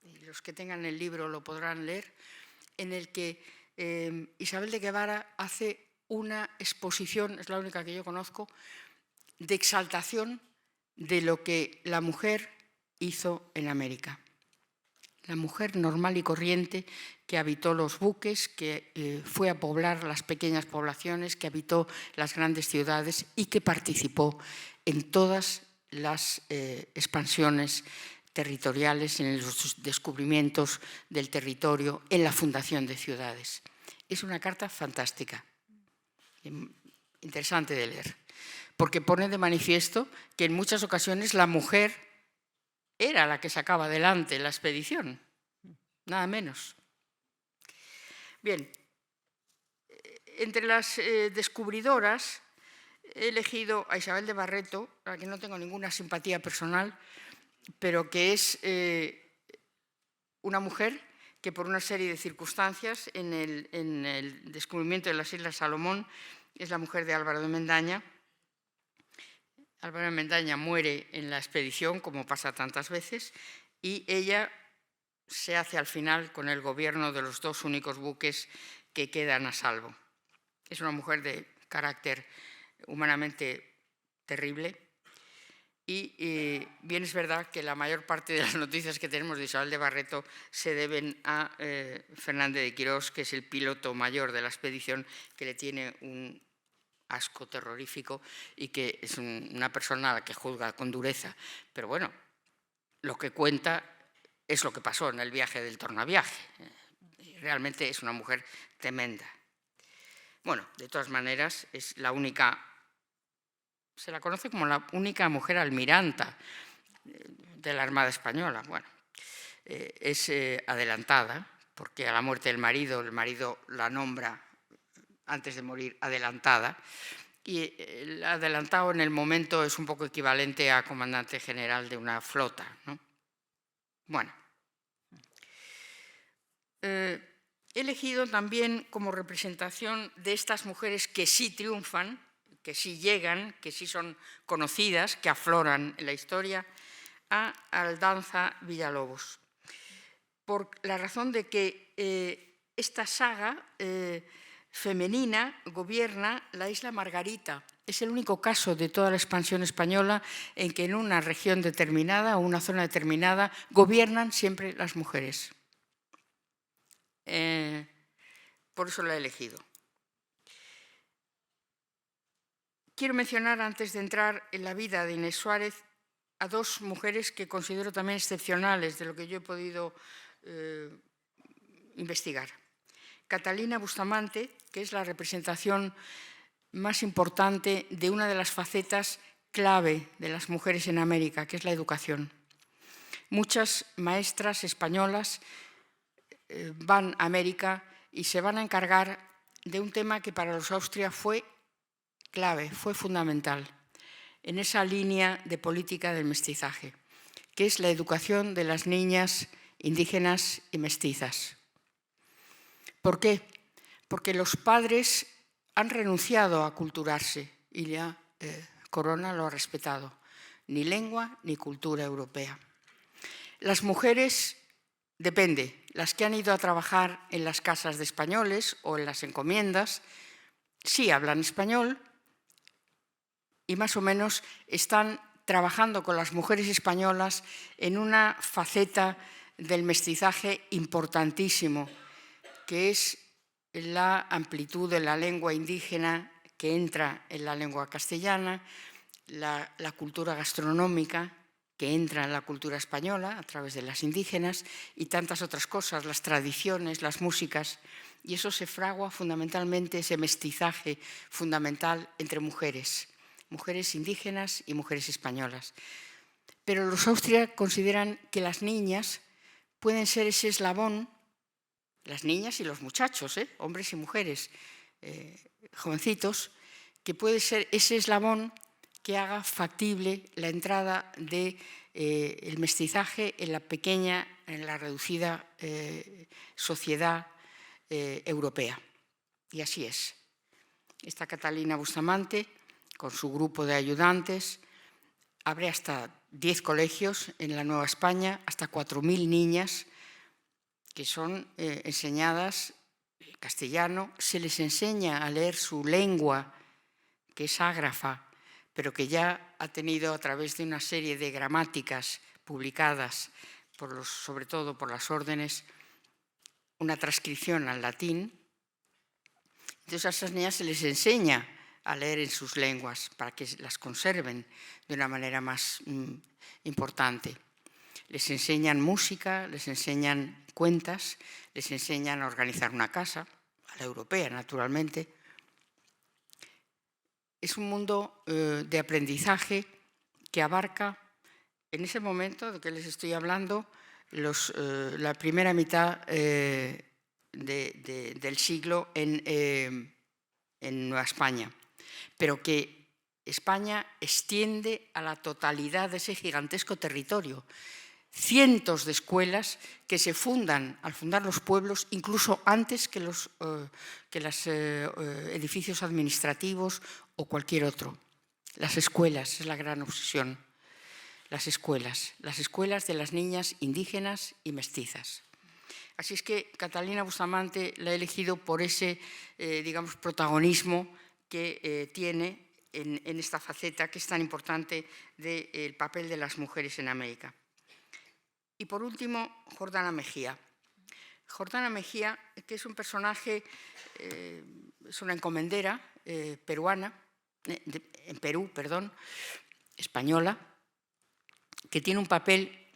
y los que tengan el libro lo podrán leer, en el que Isabel de Guevara hace una exposición, es la única que yo conozco, de exaltación de lo que la mujer hizo en América. La mujer normal y corriente que habitó los buques, que fue a poblar las pequeñas poblaciones, que habitó las grandes ciudades y que participó en todas las expansiones territoriales, en los descubrimientos del territorio, en la fundación de ciudades. Es una carta fantástica, interesante de leer, porque pone de manifiesto que en muchas ocasiones la mujer era la que sacaba adelante la expedición, nada menos. Bien, entre las descubridoras he elegido a Isabel de Barreto, a la que no tengo ninguna simpatía personal, pero que es una mujer que por una serie de circunstancias en el descubrimiento de las Islas Salomón es la mujer de Álvaro de Mendaña. Álvaro de Mendaña muere en la expedición, como pasa tantas veces, y ella se hace al final con el gobierno de los dos únicos buques que quedan a salvo. Es una mujer de carácter humanamente terrible y bien es verdad que la mayor parte de las noticias que tenemos de Isabel de Barreto se deben a Fernández de Quirós, que es el piloto mayor de la expedición, que le tiene un asco terrorífico y que es una persona a la que juzga con dureza. Pero bueno, lo que cuenta es lo que pasó en el viaje del tornaviaje. Realmente es una mujer tremenda. Bueno, de todas maneras, es la única, se la conoce como la única mujer almiranta de la Armada Española. Bueno, es adelantada, porque a la muerte del marido, el marido la nombra antes de morir adelantada, y el adelantado en el momento es un poco equivalente a comandante general de una flota, ¿no? Bueno, he elegido también como representación de estas mujeres que sí triunfan, que sí llegan, que sí son conocidas, que afloran en la historia, a Aldanza Villalobos, por la razón de que esta saga femenina gobierna la isla Margarita. Es el único caso de toda la expansión española en que en una región determinada o una zona determinada gobiernan siempre las mujeres. Por eso la he elegido. Quiero mencionar, antes de entrar en la vida de Inés Suárez, a dos mujeres que considero también excepcionales de lo que yo he podido investigar. Catalina Bustamante, que es la representación más importante de una de las facetas clave de las mujeres en América, que es la educación. Muchas maestras españolas van a América y se van a encargar de un tema que para los Austria fue clave, fue fundamental, en esa línea de política del mestizaje, que es la educación de las niñas indígenas y mestizas. ¿Por qué? Porque los padres han renunciado a aculturarse y la corona lo ha respetado. Ni lengua ni cultura europea. Las mujeres, depende, las que han ido a trabajar en las casas de españoles o en las encomiendas, sí hablan español y más o menos están trabajando con las mujeres españolas en una faceta del mestizaje importantísimo, que es la amplitud de la lengua indígena que entra en la lengua castellana, la cultura gastronómica que entra en la cultura española a través de las indígenas y tantas otras cosas, las tradiciones, las músicas, y eso se fragua fundamentalmente, ese mestizaje fundamental entre mujeres indígenas y mujeres españolas. Pero los Austria consideran que las niñas pueden ser ese eslabón, las niñas y los muchachos, hombres y mujeres, jovencitos, que puede ser ese eslabón que haga factible la entrada del mestizaje en la pequeña, en la reducida sociedad europea. Y así es. Esta Catalina Bustamante, con su grupo de ayudantes, abre hasta 10 colegios en la Nueva España, hasta 4.000 niñas que son enseñadas castellano, se les enseña a leer su lengua, que es ágrafa, pero que ya ha tenido a través de una serie de gramáticas publicadas, sobre todo por las órdenes, una transcripción al latín. Entonces a esas niñas se les enseña a leer en sus lenguas para que las conserven de una manera más importante. Les enseñan música, les enseñan cuentas, les enseñan a organizar una casa, a la europea naturalmente. Es un mundo de aprendizaje que abarca, en ese momento de que les estoy hablando, la primera mitad del siglo en Nueva España, pero que España extiende a la totalidad de ese gigantesco territorio. Cientos de escuelas que se fundan al fundar los pueblos, incluso antes que los edificios administrativos o cualquier otro. Las escuelas es la gran obsesión. Las escuelas de las niñas indígenas y mestizas. Así es que Catalina Bustamante la he elegido por ese, digamos, protagonismo que tiene en esta faceta que es tan importante del papel de las mujeres en América. Y por último, Jordana Mejía. Jordana Mejía, que es un personaje, es una encomendera peruana, en Perú, perdón, española, que tiene un papel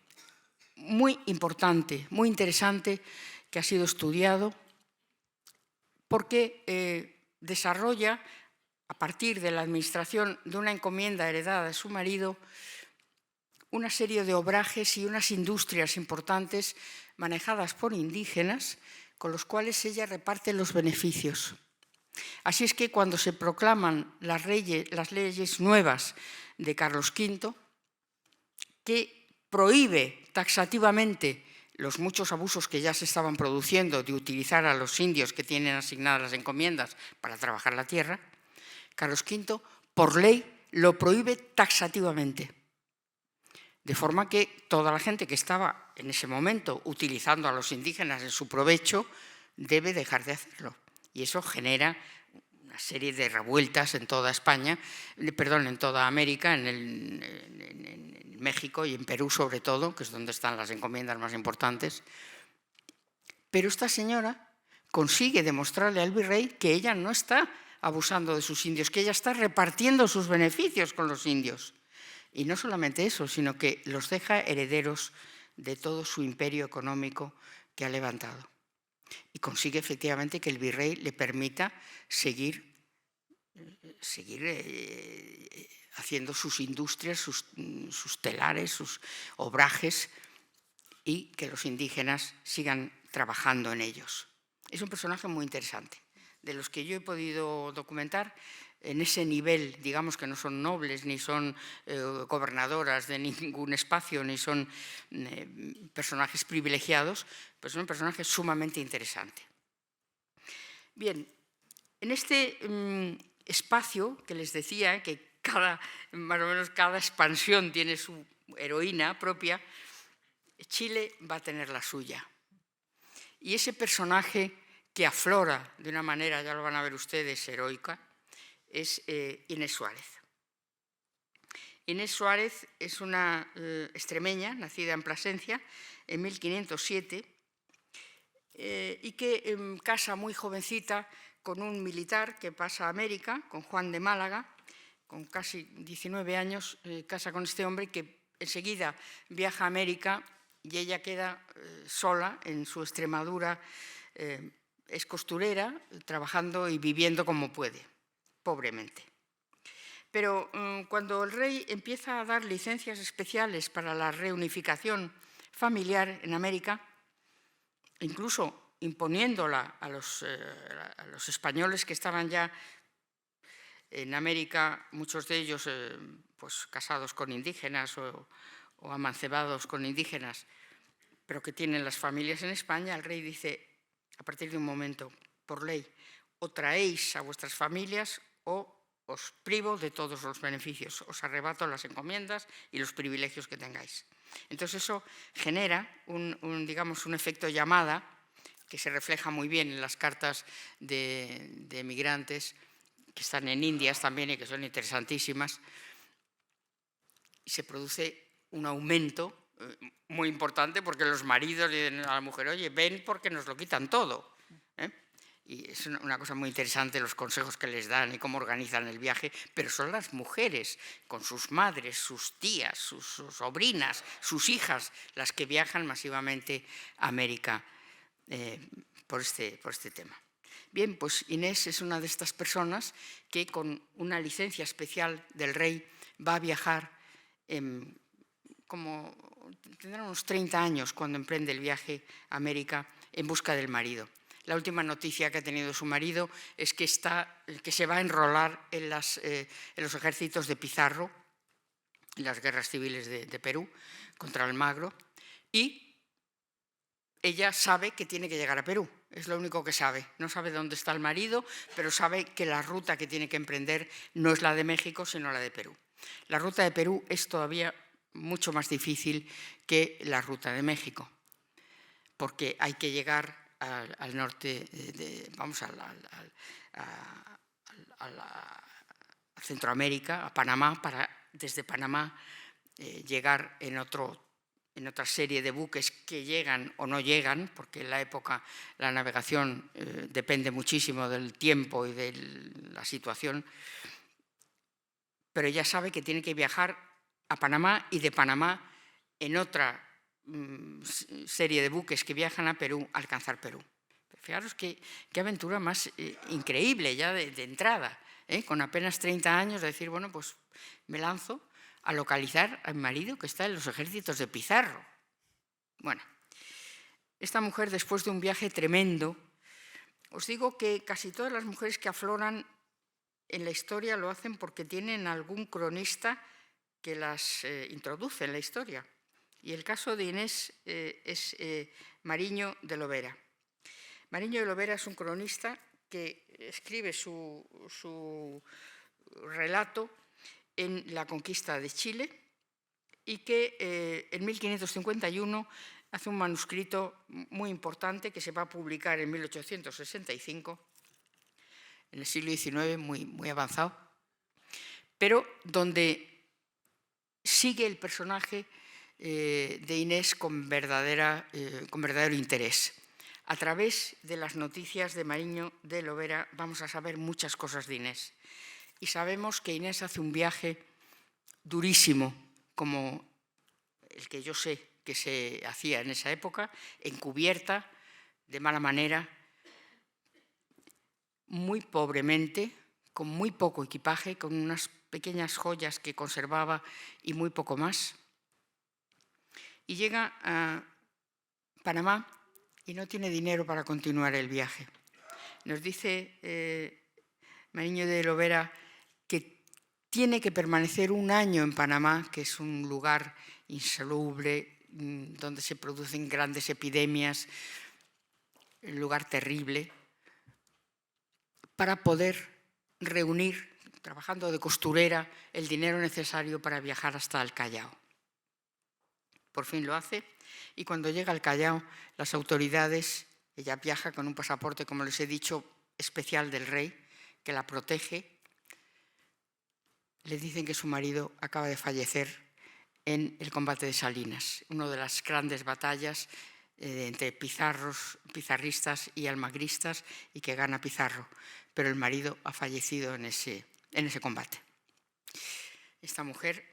muy importante, muy interesante, que ha sido estudiado porque desarrolla, a partir de la administración de una encomienda heredada de su marido, una serie de obrajes y unas industrias importantes manejadas por indígenas, con los cuales ella reparte los beneficios. Así es que cuando se proclaman las leyes nuevas de Carlos V, que prohíbe taxativamente los muchos abusos que ya se estaban produciendo de utilizar a los indios que tienen asignadas las encomiendas para trabajar la tierra, Carlos V, por ley, lo prohíbe taxativamente. De forma que toda la gente que estaba en ese momento utilizando a los indígenas en su provecho debe dejar de hacerlo. Y eso genera una serie de revueltas en toda España, perdón, en toda América, en México y en Perú sobre todo, que es donde están las encomiendas más importantes. Pero esta señora consigue demostrarle al virrey que ella no está abusando de sus indios, que ella está repartiendo sus beneficios con los indios. Y no solamente eso, sino que los deja herederos de todo su imperio económico que ha levantado. Y consigue efectivamente que el virrey le permita seguir haciendo sus industrias, sus telares, sus obrajes, y que los indígenas sigan trabajando en ellos. Es un personaje muy interesante. De los que yo he podido documentar, en ese nivel, digamos que no son nobles, ni son gobernadoras de ningún espacio, ni son personajes privilegiados, pues es un personaje sumamente interesante. Bien, en este espacio que les decía, que más o menos cada expansión tiene su heroína propia, Chile va a tener la suya. Y ese personaje que aflora de una manera, ya lo van a ver ustedes, heroica, es Inés Suárez. Inés Suárez es una extremeña, nacida en Plasencia en 1507, y que casa muy jovencita con un militar que pasa a América, con Juan de Málaga, con casi 19 años, casa con este hombre que enseguida viaja a América y ella queda sola en su Extremadura. Es costurera, trabajando y viviendo como puede, pobremente. Pero cuando el rey empieza a dar licencias especiales para la reunificación familiar en América, incluso imponiéndola a los españoles que estaban ya en América, muchos de ellos pues, casados con indígenas o amancebados con indígenas, pero que tienen las familias en España, el rey dice, a partir de un momento, por ley, o traéis a vuestras familias o os privo de todos los beneficios, os arrebato las encomiendas y los privilegios que tengáis. Entonces eso genera digamos, un efecto llamada que se refleja muy bien en las cartas de emigrantes que están en Indias también y que son interesantísimas. Y se produce un aumento muy importante porque los maridos le dicen a la mujer, oye, ven porque nos lo quitan todo. Y es una cosa muy interesante los consejos que les dan y cómo organizan el viaje, pero son las mujeres, con sus madres, sus tías, sus sobrinas, sus hijas, las que viajan masivamente a América por este tema. Bien, pues Inés es una de estas personas que con una licencia especial del rey va a viajar tendrá unos 30 años cuando emprende el viaje a América en busca del marido. La última noticia que ha tenido su marido es que se va a enrolar en los ejércitos de Pizarro, en las guerras civiles de Perú contra Almagro, y ella sabe que tiene que llegar a Perú, es lo único que sabe. No sabe dónde está el marido, pero sabe que la ruta que tiene que emprender no es la de México, sino la de Perú. La ruta de Perú es todavía mucho más difícil que la ruta de México, porque hay que llegar al norte, vamos a Centroamérica, a Panamá, para desde Panamá llegar en otra serie de buques que llegan o no llegan, porque en la época la navegación depende muchísimo del tiempo y de la situación, pero ella sabe que tiene que viajar a Panamá y de Panamá en otra serie de buques que viajan a Perú, alcanzar Perú. Fijaros qué aventura más increíble ya de entrada, con apenas 30 años, de decir, bueno, pues me lanzo a localizar a mi marido que está en los ejércitos de Pizarro. Bueno, esta mujer, después de un viaje tremendo, os digo que casi todas las mujeres que afloran en la historia lo hacen porque tienen algún cronista que las introduce en la historia. Y el caso de Inés es Mariño de Lovera. Mariño de Lovera es un cronista que escribe su relato en la conquista de Chile y que en 1551 hace un manuscrito muy importante que se va a publicar en 1865, en el siglo XIX, muy avanzado, pero donde sigue el personaje de Inés con verdadero interés. A través de las noticias de Mariño de Lovera vamos a saber muchas cosas de Inés. Y sabemos que Inés hace un viaje durísimo, como el que yo sé que se hacía en esa época, encubierta, de mala manera, muy pobremente, con muy poco equipaje, con unas pequeñas joyas que conservaba y muy poco más. Y llega a Panamá y no tiene dinero para continuar el viaje. Nos dice Mariño de Lovera que tiene que permanecer un año en Panamá, que es un lugar insalubre, donde se producen grandes epidemias, un lugar terrible, para poder reunir, trabajando de costurera, el dinero necesario para viajar hasta el Callao. Por fin lo hace, y cuando llega al Callao, las autoridades, ella viaja con un pasaporte, como les he dicho, especial del rey, que la protege, le dicen que su marido acaba de fallecer en el combate de Salinas, una de las grandes batallas entre pizarristas y almagristas, y que gana Pizarro, pero el marido ha fallecido en ese combate. Esta mujer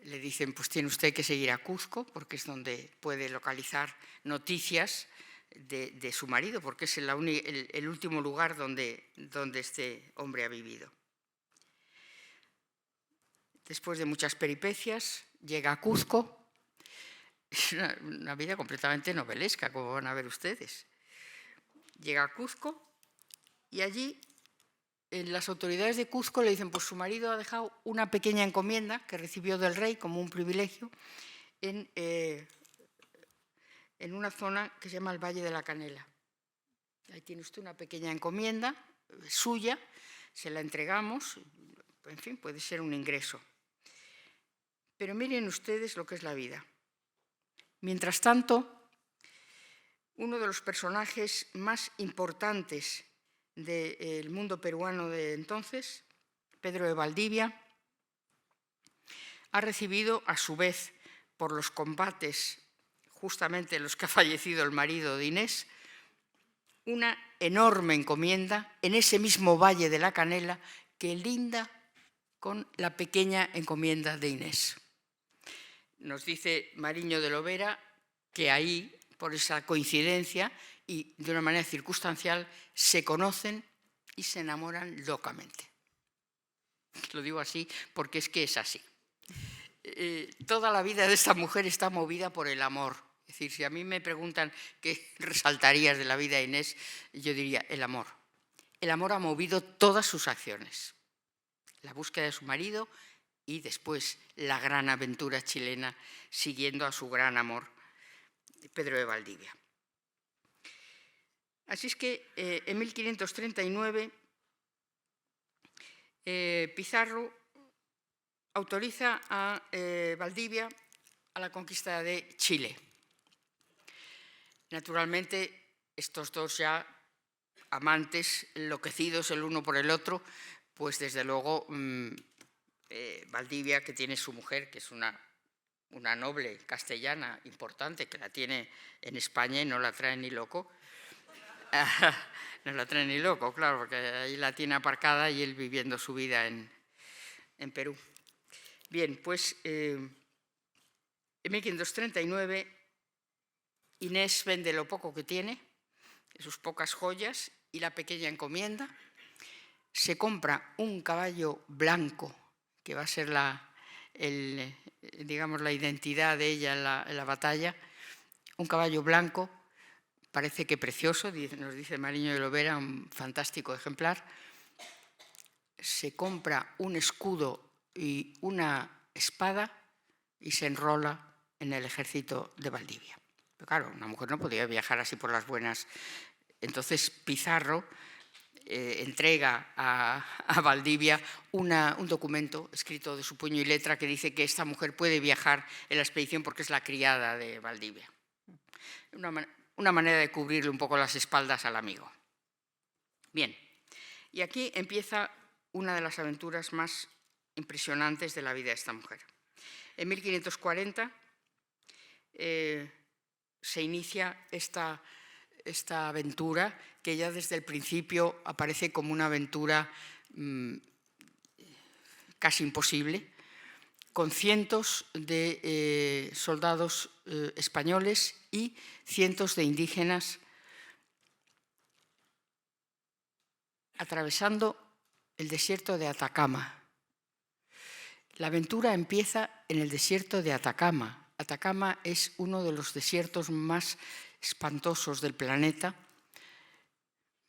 le dicen, pues tiene usted que seguir a Cuzco, porque es donde puede localizar noticias de su marido, porque es el último lugar donde este hombre ha vivido. Después de muchas peripecias, llega a Cuzco. Es una vida completamente novelesca, como van a ver ustedes. Llega a Cuzco y allí las autoridades de Cuzco le dicen, pues su marido ha dejado una pequeña encomienda que recibió del rey como un privilegio en una zona que se llama el Valle de la Canela. Ahí tiene usted una pequeña encomienda suya, se la entregamos, en fin, puede ser un ingreso. Pero miren ustedes lo que es la vida. Mientras tanto, uno de los personajes más importantes del mundo peruano de entonces, Pedro de Valdivia, ha recibido a su vez, por los combates justamente en los que ha fallecido el marido de Inés, una enorme encomienda en ese mismo Valle de la Canela que linda con la pequeña encomienda de Inés. Nos dice Mariño de Lovera que ahí, por esa coincidencia y de una manera circunstancial, se conocen y se enamoran locamente. Lo digo así porque es que es así. Toda la vida de esta mujer está movida por el amor. Es decir, si a mí me preguntan qué resaltarías de la vida de Inés, yo diría el amor. El amor ha movido todas sus acciones. La búsqueda de su marido y después la gran aventura chilena siguiendo a su gran amor, Pedro de Valdivia. Así es que en 1539 Pizarro autoriza a Valdivia a la conquista de Chile. Naturalmente, estos dos ya amantes, enloquecidos el uno por el otro, pues desde luego Valdivia, que tiene su mujer, que es una noble castellana importante, que la tiene en España y no la trae ni loco. No la trae ni loco, claro, porque ahí la tiene aparcada y él viviendo su vida en Perú. Bien, pues En 1539, Inés vende lo poco que tiene, sus pocas joyas y la pequeña encomienda. Se compra un caballo blanco, que va a ser digamos, la identidad de ella en la batalla. Un caballo blanco, parece que precioso, nos dice Mariño de Lovera, un fantástico ejemplar. Se compra un escudo y una espada y se enrola en el ejército de Valdivia. Pero claro, una mujer no podía viajar así por las buenas. Entonces Pizarro entrega a Valdivia un documento escrito de su puño y letra que dice que esta mujer puede viajar en la expedición porque es la criada de Valdivia. Una manera de cubrirle un poco las espaldas al amigo. Bien, y aquí empieza una de las aventuras más impresionantes de la vida de esta mujer. En 1540 se inicia esta aventura que ya desde el principio aparece como una aventura casi imposible, con cientos de soldados españoles y cientos de indígenas atravesando el desierto de Atacama. La aventura empieza en el desierto de Atacama. Atacama es uno de los desiertos más espantosos del planeta.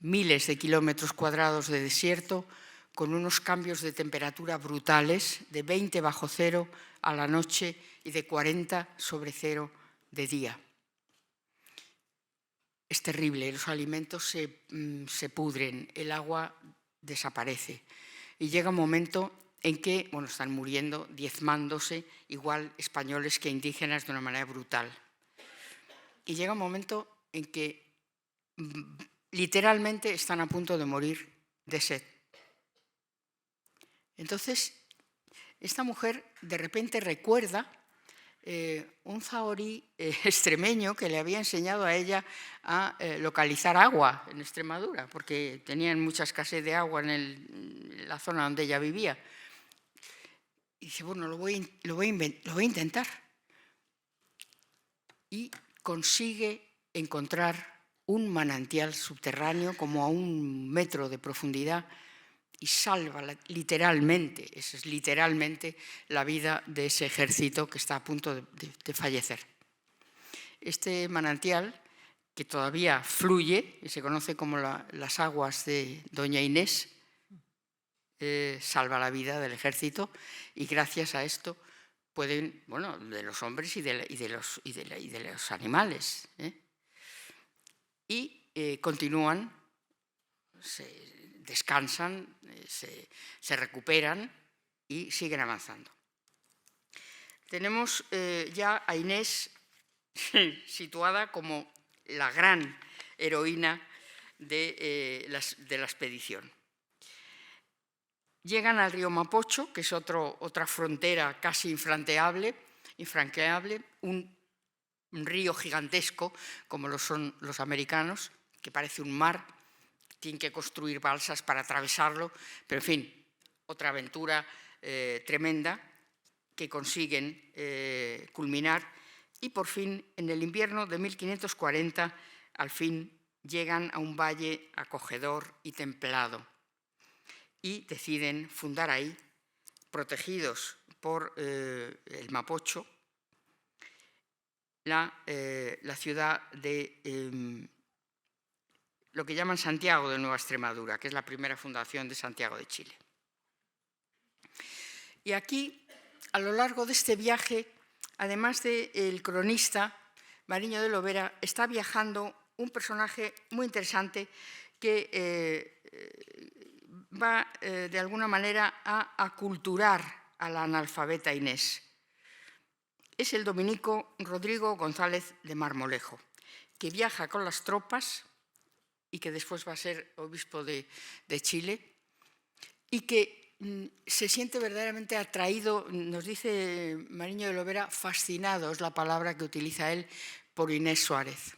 Miles de kilómetros cuadrados de desierto con unos cambios de temperatura brutales, de 20 bajo cero a la noche y de 40 sobre cero de día. Es terrible, los alimentos se pudren, el agua desaparece y llega un momento en que están muriendo, diezmándose, igual españoles que indígenas de una manera brutal. Y llega un momento en que literalmente están a punto de morir de sed. Entonces, esta mujer de repente recuerda un zahorí extremeño que le había enseñado a ella a localizar agua en Extremadura, porque tenían mucha escasez de agua en la zona donde ella vivía. Y dice, bueno, lo voy a intentar. Y consigue encontrar un manantial subterráneo como a 1 metro de profundidad y salva literalmente, esa es literalmente la vida de ese ejército que está a punto de fallecer. Este manantial, que todavía fluye y se conoce como las aguas de Doña Inés, salva la vida del ejército y gracias a esto pueden, de los hombres y de los animales, y continúan, descansan, se recuperan y siguen avanzando. Tenemos ya a Inés situada como la gran heroína de la expedición. Llegan al río Mapocho, que es otra frontera casi infranqueable, un río gigantesco, como lo son los americanos, que parece un mar. Tienen que construir balsas para atravesarlo, pero en fin, otra aventura tremenda que consiguen culminar y por fin, en el invierno de 1540, al fin llegan a un valle acogedor y templado y deciden fundar ahí, protegidos por el Mapocho, la ciudad de lo que llaman Santiago de Nueva Extremadura, que es la primera fundación de Santiago de Chile. Y aquí, a lo largo de este viaje, además del cronista Mariño de Lovera, está viajando un personaje muy interesante que va, de alguna manera, a aculturar a la analfabeta Inés. Es el dominico Rodrigo González de Marmolejo, que viaja con las tropas y que después va a ser obispo de Chile, y que se siente verdaderamente atraído, nos dice Mariño de Lovera, fascinado, es la palabra que utiliza él, por Inés Suárez.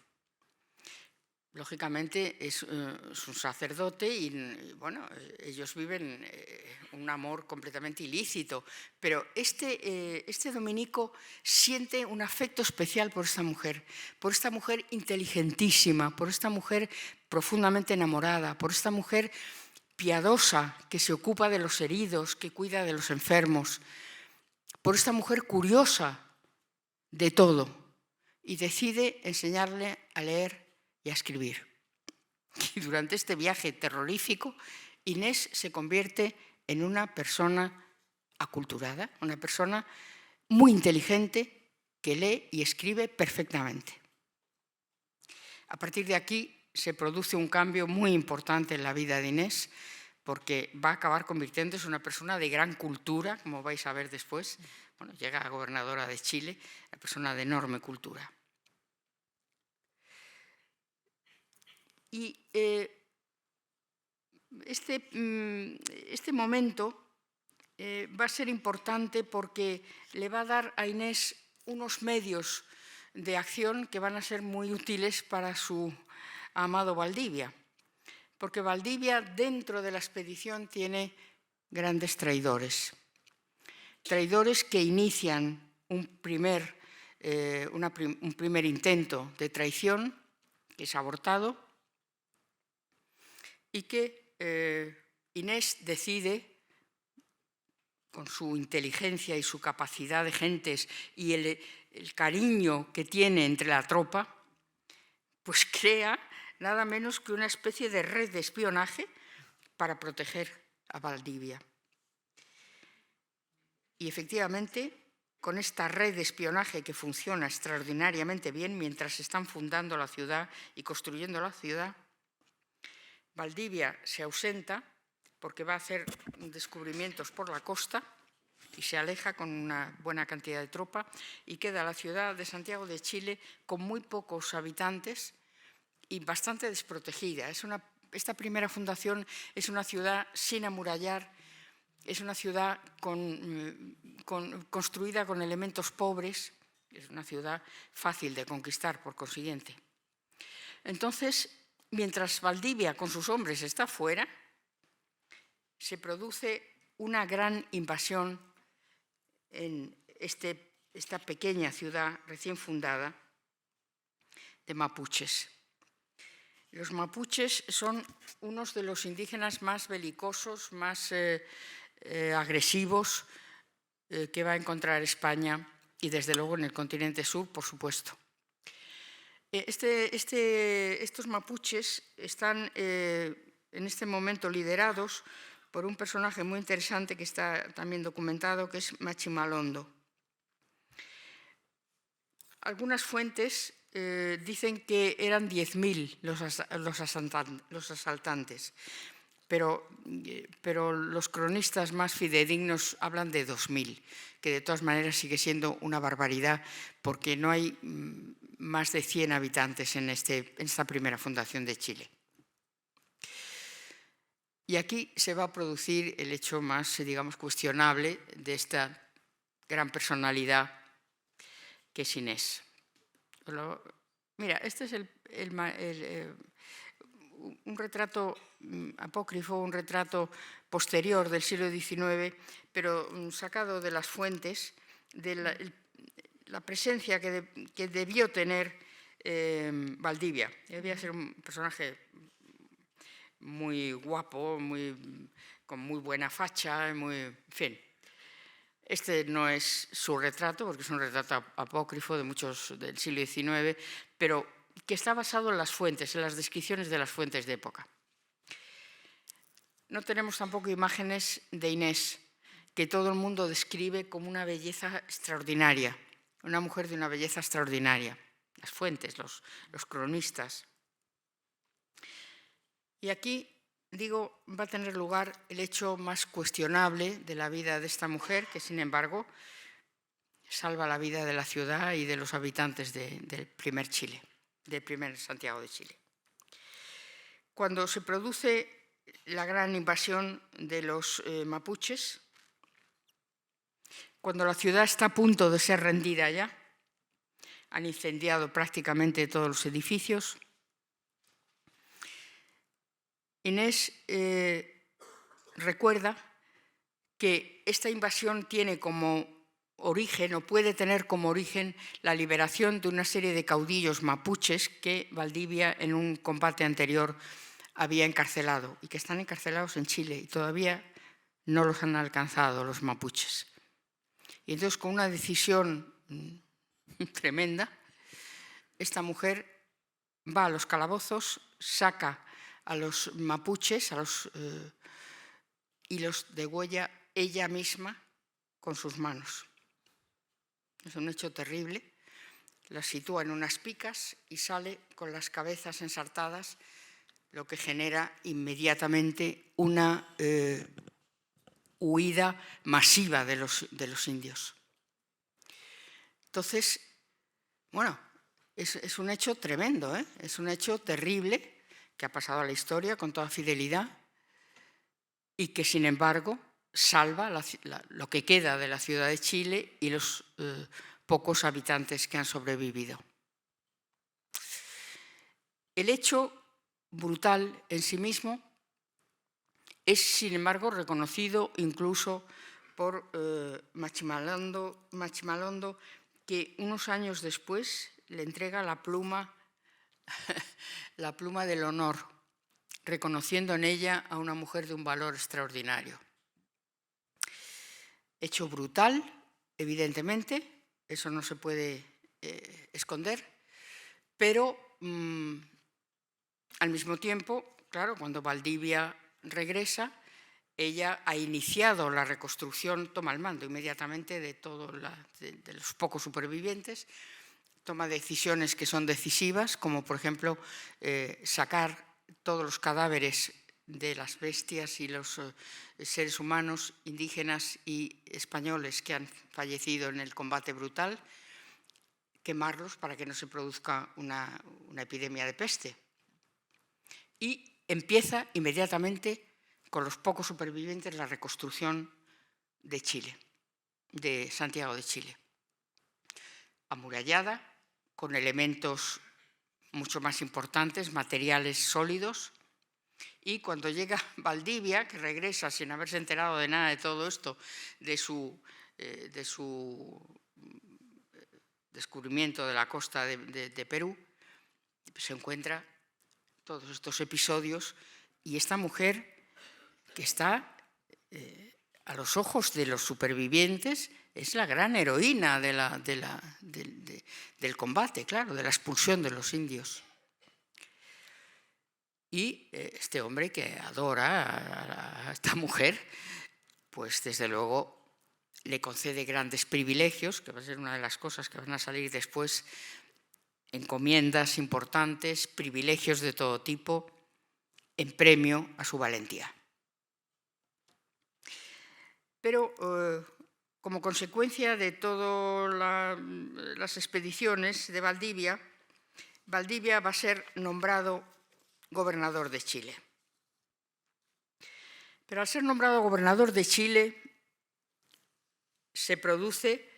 lógicamente es un sacerdote y, bueno, ellos viven un amor completamente ilícito, pero este dominico siente un afecto especial por esta mujer inteligentísima, por esta mujer profundamente enamorada, por esta mujer piadosa que se ocupa de los heridos, que cuida de los enfermos, por esta mujer curiosa de todo, y decide enseñarle a leer y a escribir. Y durante este viaje terrorífico, Inés se convierte en una persona aculturada, una persona muy inteligente que lee y escribe perfectamente. A partir de aquí se produce un cambio muy importante en la vida de Inés, porque va a acabar convirtiéndose en una persona de gran cultura, como vais a ver después. Bueno, llega a gobernadora de Chile, una persona de enorme cultura. Y este momento va a ser importante porque le va a dar a Inés unos medios de acción que van a ser muy útiles para su amado Valdivia. Porque Valdivia, dentro de la expedición, tiene grandes traidores. Traidores que inician un primer intento de traición, que es abortado, y que Inés decide, con su inteligencia y su capacidad de gentes y el cariño que tiene entre la tropa, pues crea nada menos que una especie de red de espionaje para proteger a Valdivia. Y efectivamente, con esta red de espionaje que funciona extraordinariamente bien mientras están fundando la ciudad y construyendo la ciudad, Valdivia se ausenta porque va a hacer descubrimientos por la costa y se aleja con una buena cantidad de tropa y queda la ciudad de Santiago de Chile con muy pocos habitantes y bastante desprotegida. Esta primera fundación es una ciudad sin amurallar, es una ciudad construida con elementos pobres, es una ciudad fácil de conquistar, por consiguiente. Entonces, mientras Valdivia con sus hombres está fuera, se produce una gran invasión en esta pequeña ciudad recién fundada de mapuches. Los mapuches son unos de los indígenas más belicosos, más agresivos que va a encontrar España y desde luego en el continente sur, por supuesto. Estos mapuches están en este momento liderados por un personaje muy interesante que está también documentado, que es Machimalondo. Algunas fuentes dicen que eran 10.000 los asaltantes, pero los cronistas más fidedignos hablan de 2.000, que de todas maneras sigue siendo una barbaridad porque no hay más de 100 habitantes en esta primera fundación de Chile. Y aquí se va a producir el hecho más, digamos, cuestionable de esta gran personalidad que es Inés. Mira, este es un retrato apócrifo, un retrato posterior del siglo XIX, pero sacado de las fuentes, de la presencia que debió tener Valdivia. Debía ser un personaje muy guapo, con muy buena facha, en fin. Este no es su retrato, porque es un retrato apócrifo del siglo XIX, pero que está basado en las fuentes, en las descripciones de las fuentes de época. No tenemos tampoco imágenes de Inés, que todo el mundo describe como una belleza extraordinaria, una mujer de una belleza extraordinaria. Las fuentes, los cronistas. Y aquí, digo, va a tener lugar el hecho más cuestionable de la vida de esta mujer, que sin embargo salva la vida de la ciudad y de los habitantes del primer Chile, del primer Santiago de Chile. Cuando se produce la gran invasión de los mapuches, cuando la ciudad está a punto de ser rendida ya, han incendiado prácticamente todos los edificios, Inés recuerda que esta invasión tiene como origen, o puede tener como origen, la liberación de una serie de caudillos mapuches que Valdivia en un combate anterior había encarcelado y que están encarcelados en Chile y todavía no los han alcanzado los mapuches. Y entonces, con una decisión tremenda, esta mujer va a los calabozos, saca a los mapuches y los degüella ella misma con sus manos. Es un hecho terrible. Las sitúa en unas picas y sale con las cabezas ensartadas, lo que genera inmediatamente una huida masiva de los indios. Entonces, bueno, es un hecho tremendo, ¿eh? Es un hecho terrible que ha pasado a la historia con toda fidelidad y que, sin embargo, salva lo que queda de la ciudad de Chile y los pocos habitantes que han sobrevivido. El hecho brutal en sí mismo es, sin embargo, reconocido incluso por Machimalondo, que unos años después le entrega la pluma del honor, reconociendo en ella a una mujer de un valor extraordinario. Hecho brutal, evidentemente, eso no se puede esconder, pero al mismo tiempo, claro, cuando Valdivia regresa, ella ha iniciado la reconstrucción, toma el mando inmediatamente de los pocos supervivientes, toma decisiones que son decisivas, como por ejemplo sacar todos los cadáveres de las bestias y los seres humanos indígenas y españoles que han fallecido en el combate brutal, quemarlos para que no se produzca una epidemia de peste. Y empieza inmediatamente, con los pocos supervivientes, la reconstrucción de Chile, de Santiago de Chile. Amurallada, con elementos mucho más importantes, materiales sólidos, y cuando llega Valdivia, que regresa sin haberse enterado de nada de todo esto, de su descubrimiento de la costa de Perú, se encuentra todos estos episodios y esta mujer que está a los ojos de los supervivientes es la gran heroína del combate, claro, de la expulsión de los indios. Y este hombre que adora a esta mujer, pues desde luego le concede grandes privilegios, que va a ser una de las cosas que van a salir después, encomiendas importantes, privilegios de todo tipo, en premio a su valentía. Pero como consecuencia de todas las expediciones de Valdivia, Valdivia va a ser nombrado gobernador de Chile. Pero al ser nombrado gobernador de Chile, se produce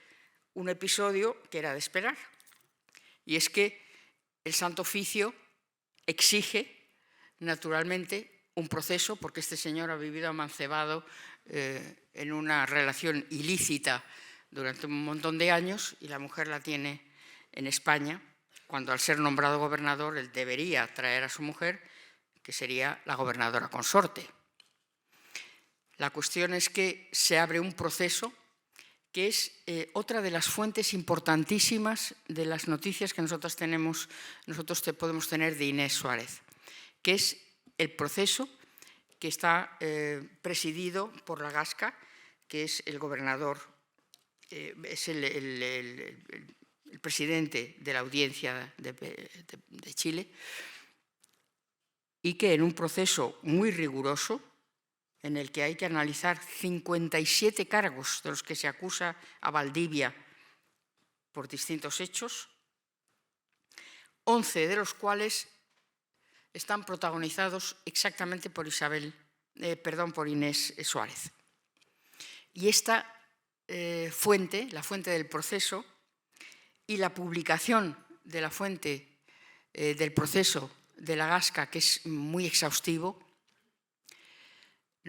un episodio que era de esperar, y es que el Santo Oficio exige, naturalmente, un proceso, porque este señor ha vivido amancebado en una relación ilícita durante un montón de años, y la mujer la tiene en España, cuando al ser nombrado gobernador él debería traer a su mujer, que sería la gobernadora consorte. La cuestión es que se abre un proceso que es otra de las fuentes importantísimas de las noticias que nosotros podemos tener de Inés Suárez, que es el proceso que está presidido por la Gasca, que es el gobernador, es el presidente de la Audiencia de Chile, y que en un proceso muy riguroso, en el que hay que analizar 57 cargos de los que se acusa a Valdivia por distintos hechos, 11 de los cuales están protagonizados exactamente por Inés Suárez. Y esta fuente, la fuente del proceso, y la publicación de la fuente del proceso de la Gasca, que es muy exhaustivo,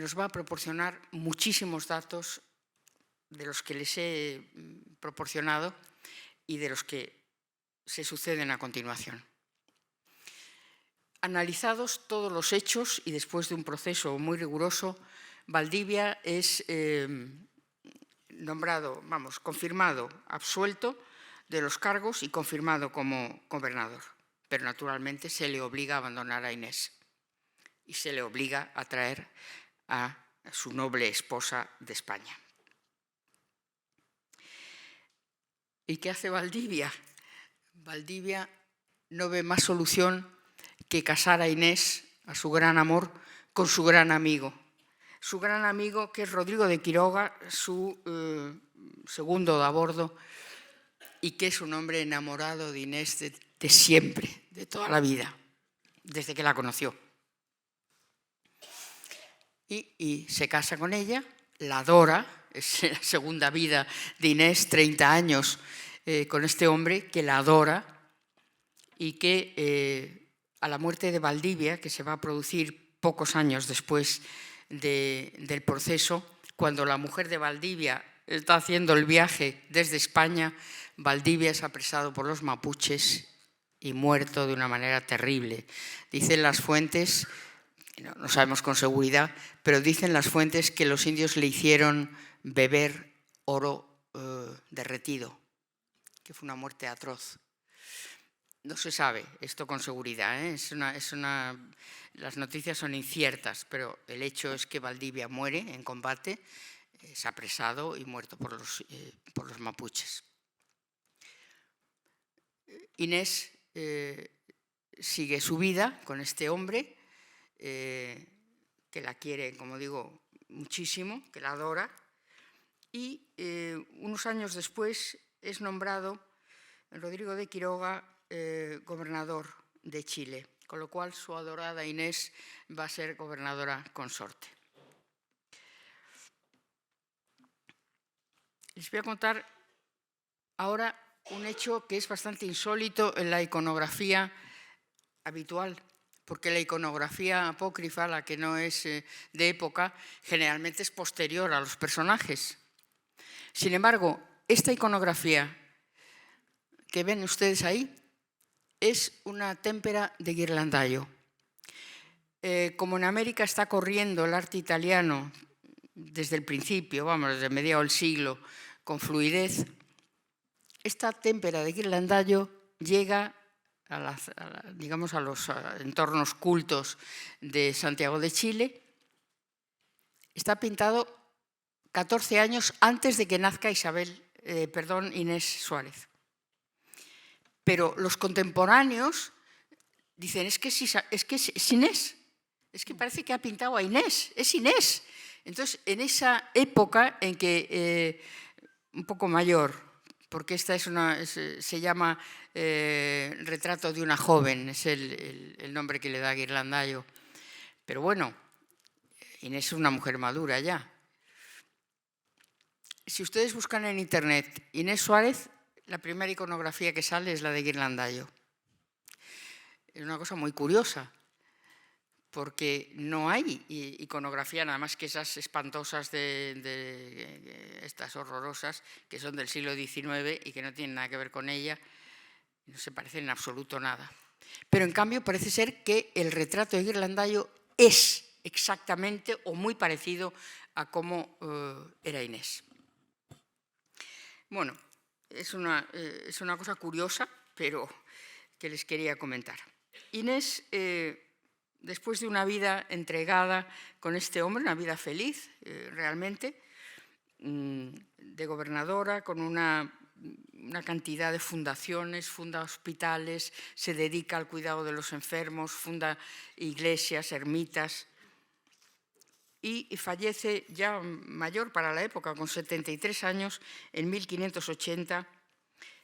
nos va a proporcionar muchísimos datos de los que les he proporcionado y de los que se suceden a continuación. Analizados todos los hechos y después de un proceso muy riguroso, Valdivia es confirmado, absuelto de los cargos y confirmado como gobernador. Pero naturalmente se le obliga a abandonar a Inés y se le obliga a traer a su noble esposa de España. ¿Y qué hace Valdivia? Valdivia no ve más solución que casar a Inés, a su gran amor, con su gran amigo. Su gran amigo, que es Rodrigo de Quiroga, su segundo a bordo, y que es un hombre enamorado de Inés de siempre, de toda la vida, desde que la conoció. Y se casa con ella, la adora, es la segunda vida de Inés, 30 años con este hombre que la adora y que a la muerte de Valdivia, que se va a producir pocos años después del proceso, cuando la mujer de Valdivia está haciendo el viaje desde España, Valdivia es apresado por los mapuches y muerto de una manera terrible. Dicen las fuentes, no sabemos con seguridad, pero dicen las fuentes que los indios le hicieron beber oro derretido, que fue una muerte atroz. No se sabe esto con seguridad, ¿eh? Las noticias son inciertas, pero el hecho es que Valdivia muere en combate, es apresado y muerto por los mapuches. Inés sigue su vida con este hombre, que la quiere, como digo, muchísimo, que la adora, y unos años después es nombrado Rodrigo de Quiroga gobernador de Chile, con lo cual su adorada Inés va a ser gobernadora consorte. Les voy a contar ahora un hecho que es bastante insólito en la iconografía habitual, porque la iconografía apócrifa, la que no es de época, generalmente es posterior a los personajes. Sin embargo, esta iconografía que ven ustedes ahí es una témpera de Ghirlandaio. Como en América está corriendo el arte italiano desde el principio, desde mediados del siglo, con fluidez, esta témpera de Ghirlandaio llega a los entornos cultos de Santiago de Chile. Está pintado 14 años antes de que nazca Inés Suárez. Pero los contemporáneos dicen, es que es Inés, es que parece que ha pintado a Inés, es Inés. Entonces, en esa época en que, un poco mayor, porque esta se llama Retrato de una joven, es el nombre que le da Ghirlandaio. Pero bueno, Inés es una mujer madura ya. Si ustedes buscan en internet Inés Suárez, la primera iconografía que sale es la de Ghirlandaio. Es una cosa muy curiosa, porque no hay iconografía nada más que esas espantosas estas horrorosas, que son del siglo XIX y que no tienen nada que ver con ella, no se parecen en absoluto nada. Pero en cambio parece ser que el retrato de Ghirlandaio es exactamente o muy parecido a cómo era Inés. Bueno, es una cosa curiosa, pero que les quería comentar. Inés, después de una vida entregada con este hombre, una vida feliz realmente, de gobernadora, con una cantidad de fundaciones, funda hospitales, se dedica al cuidado de los enfermos, funda iglesias, ermitas, y fallece ya mayor para la época, con 73 años, en 1580,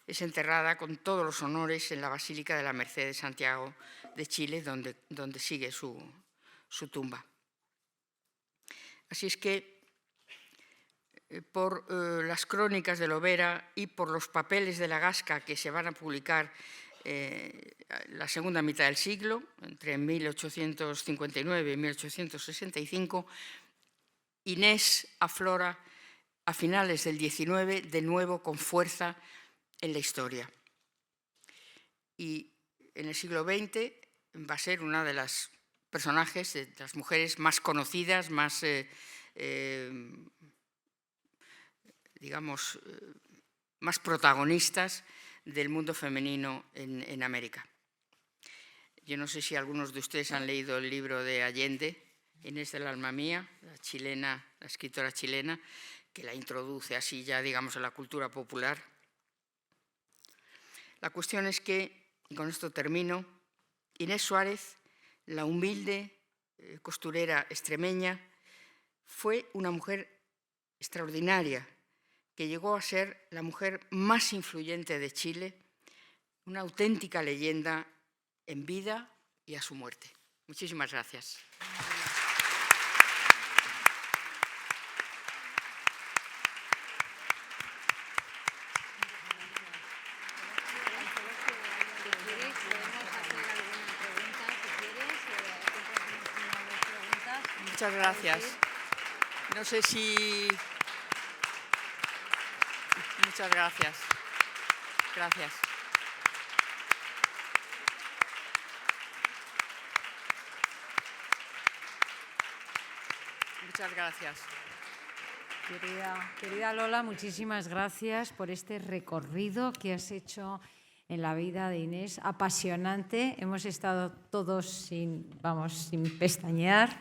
es enterrada con todos los honores en la Basílica de la Merced de Santiago de Chile, donde sigue su tumba. Así es que, por las crónicas de Lovera y por los papeles de la Gasca que se van a publicar la segunda mitad del siglo, entre 1859 y 1865, Inés aflora a finales del XIX de nuevo con fuerza en la historia. Y en el siglo XX va a ser una de las personajes, de las mujeres más conocidas, más, digamos, más protagonistas del mundo femenino en América. Yo no sé si algunos de ustedes han leído el libro de Allende, Inés del alma mía, la escritora chilena, que la introduce así ya, digamos, en la cultura popular. La cuestión es que, y con esto termino, Inés Suárez, la humilde costurera extremeña, fue una mujer extraordinaria, que llegó a ser la mujer más influyente de Chile, una auténtica leyenda en vida y a su muerte. Muchísimas gracias. Muchas gracias. No sé si... Muchas gracias. Gracias. Muchas gracias. Querida Lola, muchísimas gracias por este recorrido que has hecho en la vida de Inés, apasionante. Hemos estado todos sin pestañear,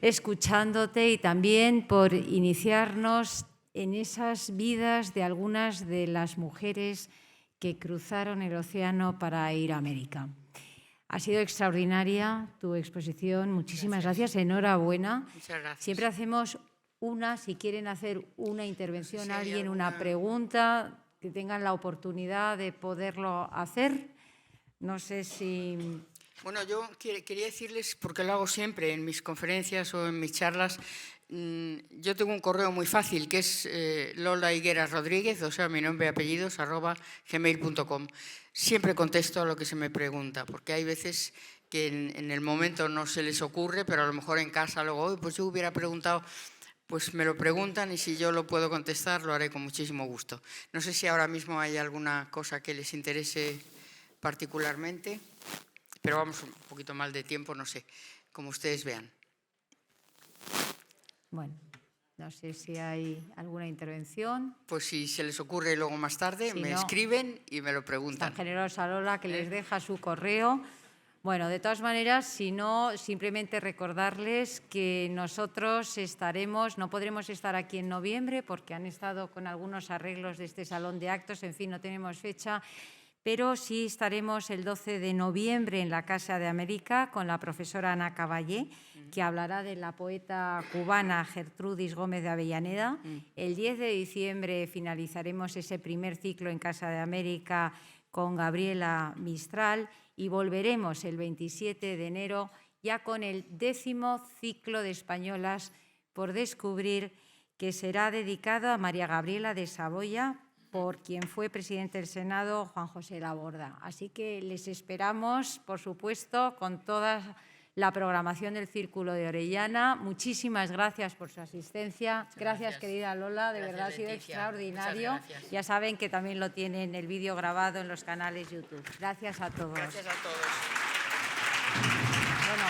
escuchándote, y también por iniciarnos en esas vidas de algunas de las mujeres que cruzaron el océano para ir a América. Ha sido extraordinaria tu exposición. Muchísimas gracias. Enhorabuena. Muchas gracias. Siempre hacemos si quieren hacer una intervención, No sé si hay alguien, una pregunta, que tengan la oportunidad de poderlo hacer. No sé si... Bueno, yo quería decirles, porque lo hago siempre en mis conferencias o en mis charlas, yo tengo un correo muy fácil, que es Lola Higueras Rodríguez, o sea, mi nombre y apellidos, @gmail.com. Siempre contesto a lo que se me pregunta, porque hay veces que en el momento no se les ocurre, pero a lo mejor en casa luego, pues yo hubiera preguntado, pues me lo preguntan, y si yo lo puedo contestar, lo haré con muchísimo gusto. No sé si ahora mismo hay alguna cosa que les interese particularmente, pero vamos un poquito mal de tiempo, no sé, como ustedes vean. Bueno, no sé si hay alguna intervención. Pues si se les ocurre luego más tarde, Si me no, escriben y me lo preguntan. Tan generosa Lola, que les deja su correo. Bueno, de todas maneras, si no, simplemente recordarles que nosotros no podremos estar aquí en noviembre porque han estado con algunos arreglos de este salón de actos, en fin, no tenemos fecha, pero sí estaremos el 12 de noviembre en la Casa de América con la profesora Ana Caballé, que hablará de la poeta cubana Gertrudis Gómez de Avellaneda. El 10 de diciembre finalizaremos ese primer ciclo en Casa de América con Gabriela Mistral, y volveremos el 27 de enero ya con el 10º ciclo de españolas por descubrir, que será dedicado a María Gabriela de Saboya, por quien fue presidente del Senado Juan José Laborda. Así que les esperamos, por supuesto, con toda la programación del Círculo de Orellana. Muchísimas gracias por su asistencia. Gracias, querida Lola, de verdad ha sido extraordinario. Ya saben que también lo tienen el vídeo grabado en los canales YouTube. Gracias a todos. Gracias a todos. Bueno,